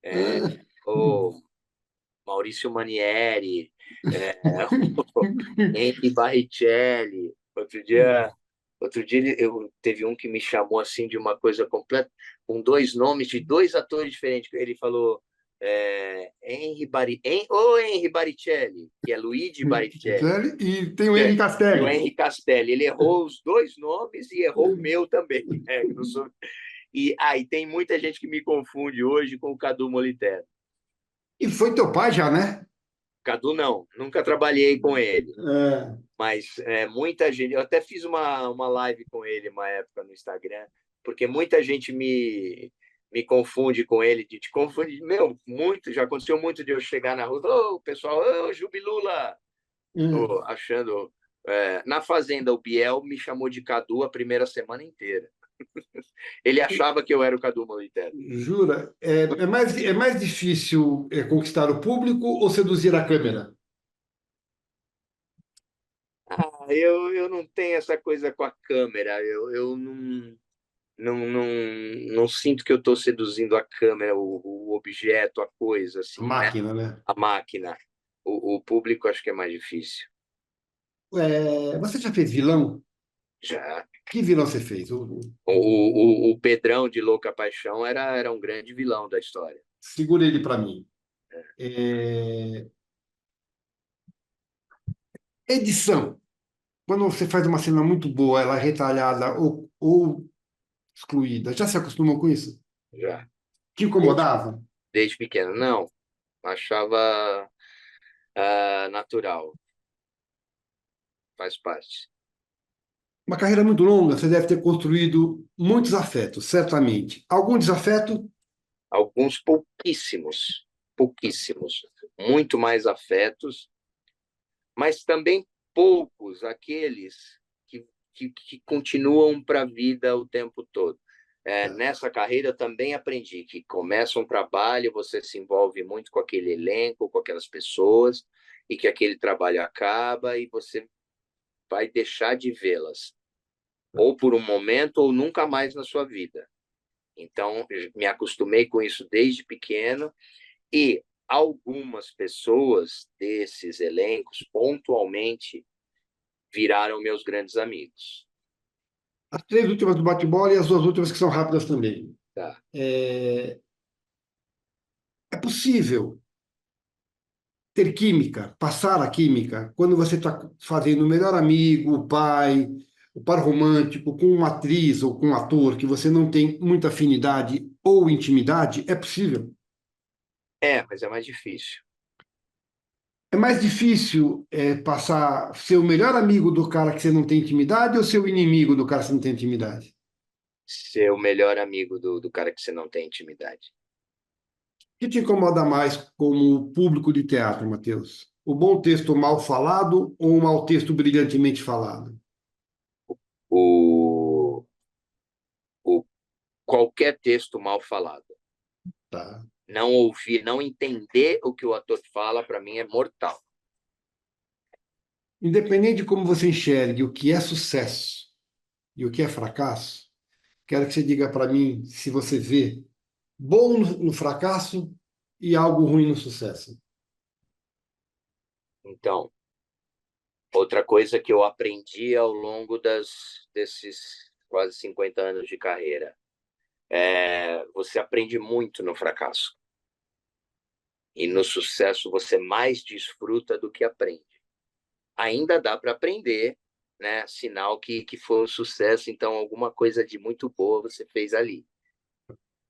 É. ou Maurício Manieri, é, Henri Barrichelli. Outro dia teve um que me chamou assim de uma coisa completa, com dois nomes de dois atores diferentes. Ele falou Henri Baricelli, que é Luigi Baricelli, E tem o Henri e o Castelli. Henri Castelli. Ele errou os dois nomes e errou o meu também. Né? Eu não sou... e tem muita gente que me confunde hoje com o Cadu Moliterno. E foi teu pai já, né? Cadu não, nunca trabalhei com ele. É, Mas muita gente, eu até fiz uma live com ele uma época no Instagram, porque muita gente me confunde com ele, de te confunde, meu, muito, já aconteceu muito de eu chegar na rua, ô, pessoal, ô, Jubilula, Hum. achando... na Fazenda, o Biel me chamou de Cadu a primeira semana inteira. Ele achava que eu era o Cadu Moliterno. Jura? É mais difícil conquistar o público ou seduzir a câmera? Eu não tenho essa coisa com a câmera. Eu não sinto que eu estou seduzindo a câmera, o objeto, a coisa, A assim, né? máquina, né? A máquina. O público acho que é mais difícil. Você já fez vilão? Já. Que vilão você fez? O Pedrão de Louca Paixão era um grande vilão da história. Segura ele para mim. É, edição. Quando você faz uma cena muito boa, ela é retalhada ou excluída, já se acostumou com isso? Já. Te Desde, incomodava? desde pequeno. Não, achava natural, faz parte. Uma carreira muito longa, você deve ter construído muitos afetos, certamente. Algum desafeto? Alguns pouquíssimos, pouquíssimos, muito mais afetos, mas também poucos aqueles que continuam para a vida o tempo todo. Nessa carreira eu também aprendi que começa um trabalho, você se envolve muito com aquele elenco, com aquelas pessoas, e que aquele trabalho acaba e você vai deixar de vê-las, ou por um momento, ou nunca mais na sua vida. Então, me acostumei com isso desde pequeno, e algumas pessoas desses elencos, pontualmente, viraram meus grandes amigos. As três últimas do bate-bola e as duas últimas que são rápidas também. Tá? É possível ter química, passar a química, quando você está fazendo o melhor amigo, o pai, o par romântico, com uma atriz ou com um ator que você não tem muita afinidade ou intimidade, é possível. Mas é mais difícil. É mais difícil passar ser o melhor amigo do cara que você não tem intimidade ou ser o inimigo do cara que você não tem intimidade? Ser o melhor amigo do cara que você não tem intimidade. O que te incomoda mais como público de teatro, Matheus? O bom texto mal falado ou um mau texto brilhantemente falado? O, o qualquer texto mal falado. Tá. Não ouvir, não entender o que o ator fala, para mim é mortal. Independente de como você enxergue o que é sucesso e o que é fracasso, quero que você diga para mim se você vê bom no fracasso e algo ruim no sucesso. Então, outra coisa que eu aprendi ao longo desses quase 50 anos de carreira você aprende muito no fracasso. E no sucesso você mais desfruta do que aprende. Ainda dá para aprender, né? Sinal que foi um sucesso, então alguma coisa de muito boa você fez ali.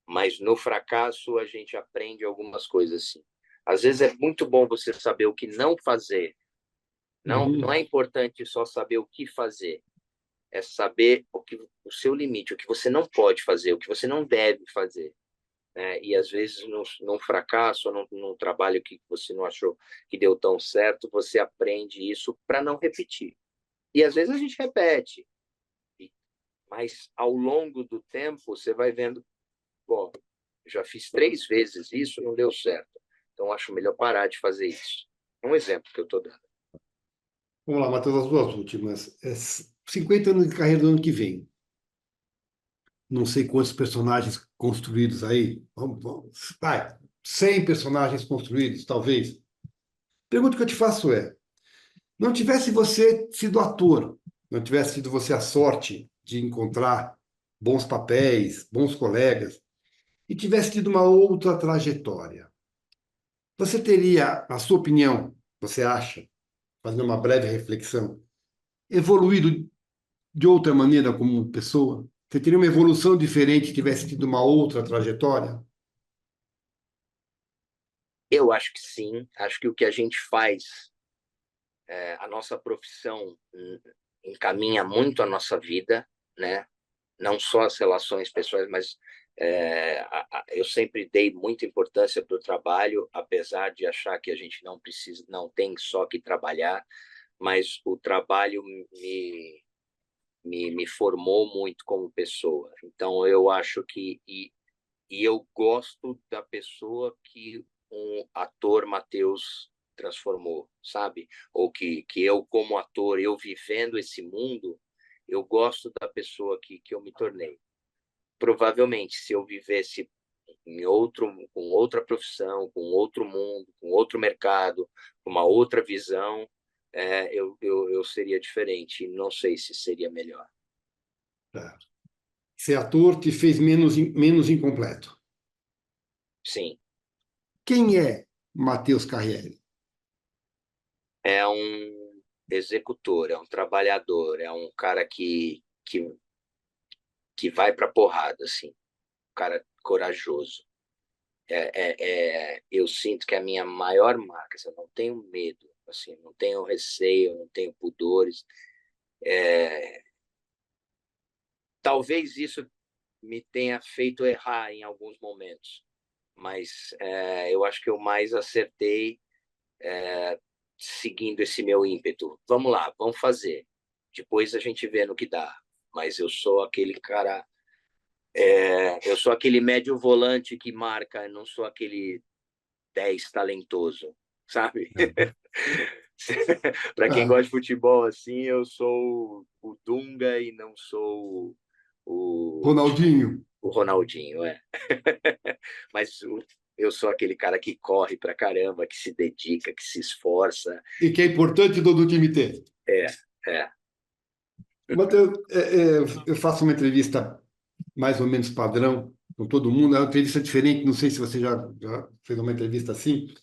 Mas no fracasso a gente aprende algumas coisas assim. Às vezes é muito bom você saber o que não fazer. Não Uhum. é importante só saber o que fazer, é saber o seu limite, o que você não pode fazer, o que você não deve fazer. Né? E às vezes num fracasso, num trabalho que você não achou que deu tão certo, você aprende isso para não repetir. E às vezes a gente repete, mas ao longo do tempo você vai vendo, bom, já fiz 3 vezes isso, não deu certo. Então acho melhor parar de fazer isso. Um exemplo que eu estou dando. Vamos lá, Matheus, as duas últimas. 50 anos de carreira do ano que vem. Não sei quantos personagens construídos aí. Vai, 100 personagens construídos, talvez. Pergunta que eu te faço não tivesse você sido ator, não tivesse sido você a sorte de encontrar bons papéis, bons colegas, e tivesse tido uma outra trajetória, você teria, na sua opinião, você acha, fazendo uma breve reflexão, evoluído de outra maneira como pessoa? Você teria uma evolução diferente se tivesse tido uma outra trajetória? Eu acho que sim, acho que o que a gente faz, a nossa profissão encaminha muito a nossa vida, né? Não só as relações pessoais, mas eu sempre dei muita importância para o trabalho, apesar de achar que a gente não precisa, não tem só que trabalhar. mas o trabalho me formou muito como pessoa. Então, eu acho que... E eu gosto da pessoa que um ator Matheus transformou, sabe? Ou que eu, como ator, eu vivendo esse mundo, eu gosto da pessoa que eu me tornei. Provavelmente, se eu vivesse com outra profissão, com outro mundo, com outro mercado, com uma outra visão, eu seria diferente. Não sei se seria melhor. Tá. Ser ator te fez menos incompleto. Sim, Quem é Matheus Carriere? é um executor, é um trabalhador, é um cara que vai para porrada, assim, um cara corajoso. Eu sinto que a minha maior marca, assim, eu não tenho medo, assim, não tenho receio, não tenho pudores. Talvez isso me tenha feito errar em alguns momentos, mas eu acho que eu mais acertei seguindo esse meu ímpeto. Vamos lá, vamos fazer. Depois a gente vê no que dá. Mas eu sou aquele cara, eu sou aquele médio volante que marca, não sou aquele 10 talentoso, sabe? Para quem Ah, gosta de futebol assim, eu sou o Dunga e não sou Ronaldinho. o Ronaldinho, Mas eu sou aquele cara que corre pra caramba, que se dedica, que se esforça. E que é importante todo time ter. É, é. Matheus, eu faço uma entrevista mais ou menos padrão com todo mundo. É uma entrevista diferente, não sei se você já fez uma entrevista assim,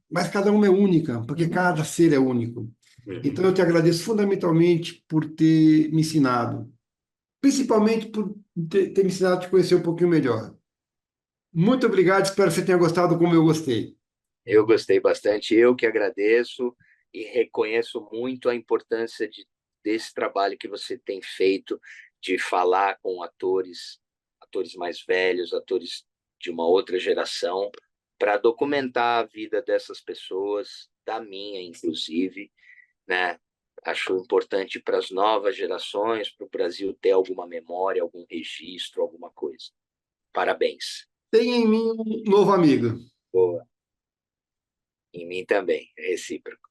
mas cada uma é única, porque cada ser é único. Uhum. Então, eu te agradeço fundamentalmente por ter me ensinado, principalmente por ter me ensinado a te conhecer um pouquinho melhor. Muito obrigado, espero que você tenha gostado como eu gostei. Eu gostei bastante, eu que agradeço e reconheço muito a importância desse trabalho que você tem feito de falar com atores, atores mais velhos, atores de uma outra geração, para documentar a vida dessas pessoas, da minha, inclusive, né? Acho importante para as novas gerações, para o Brasil ter alguma memória, algum registro, alguma coisa. Parabéns. Tenha em mim um novo amigo. Boa. Em mim também, é recíproco.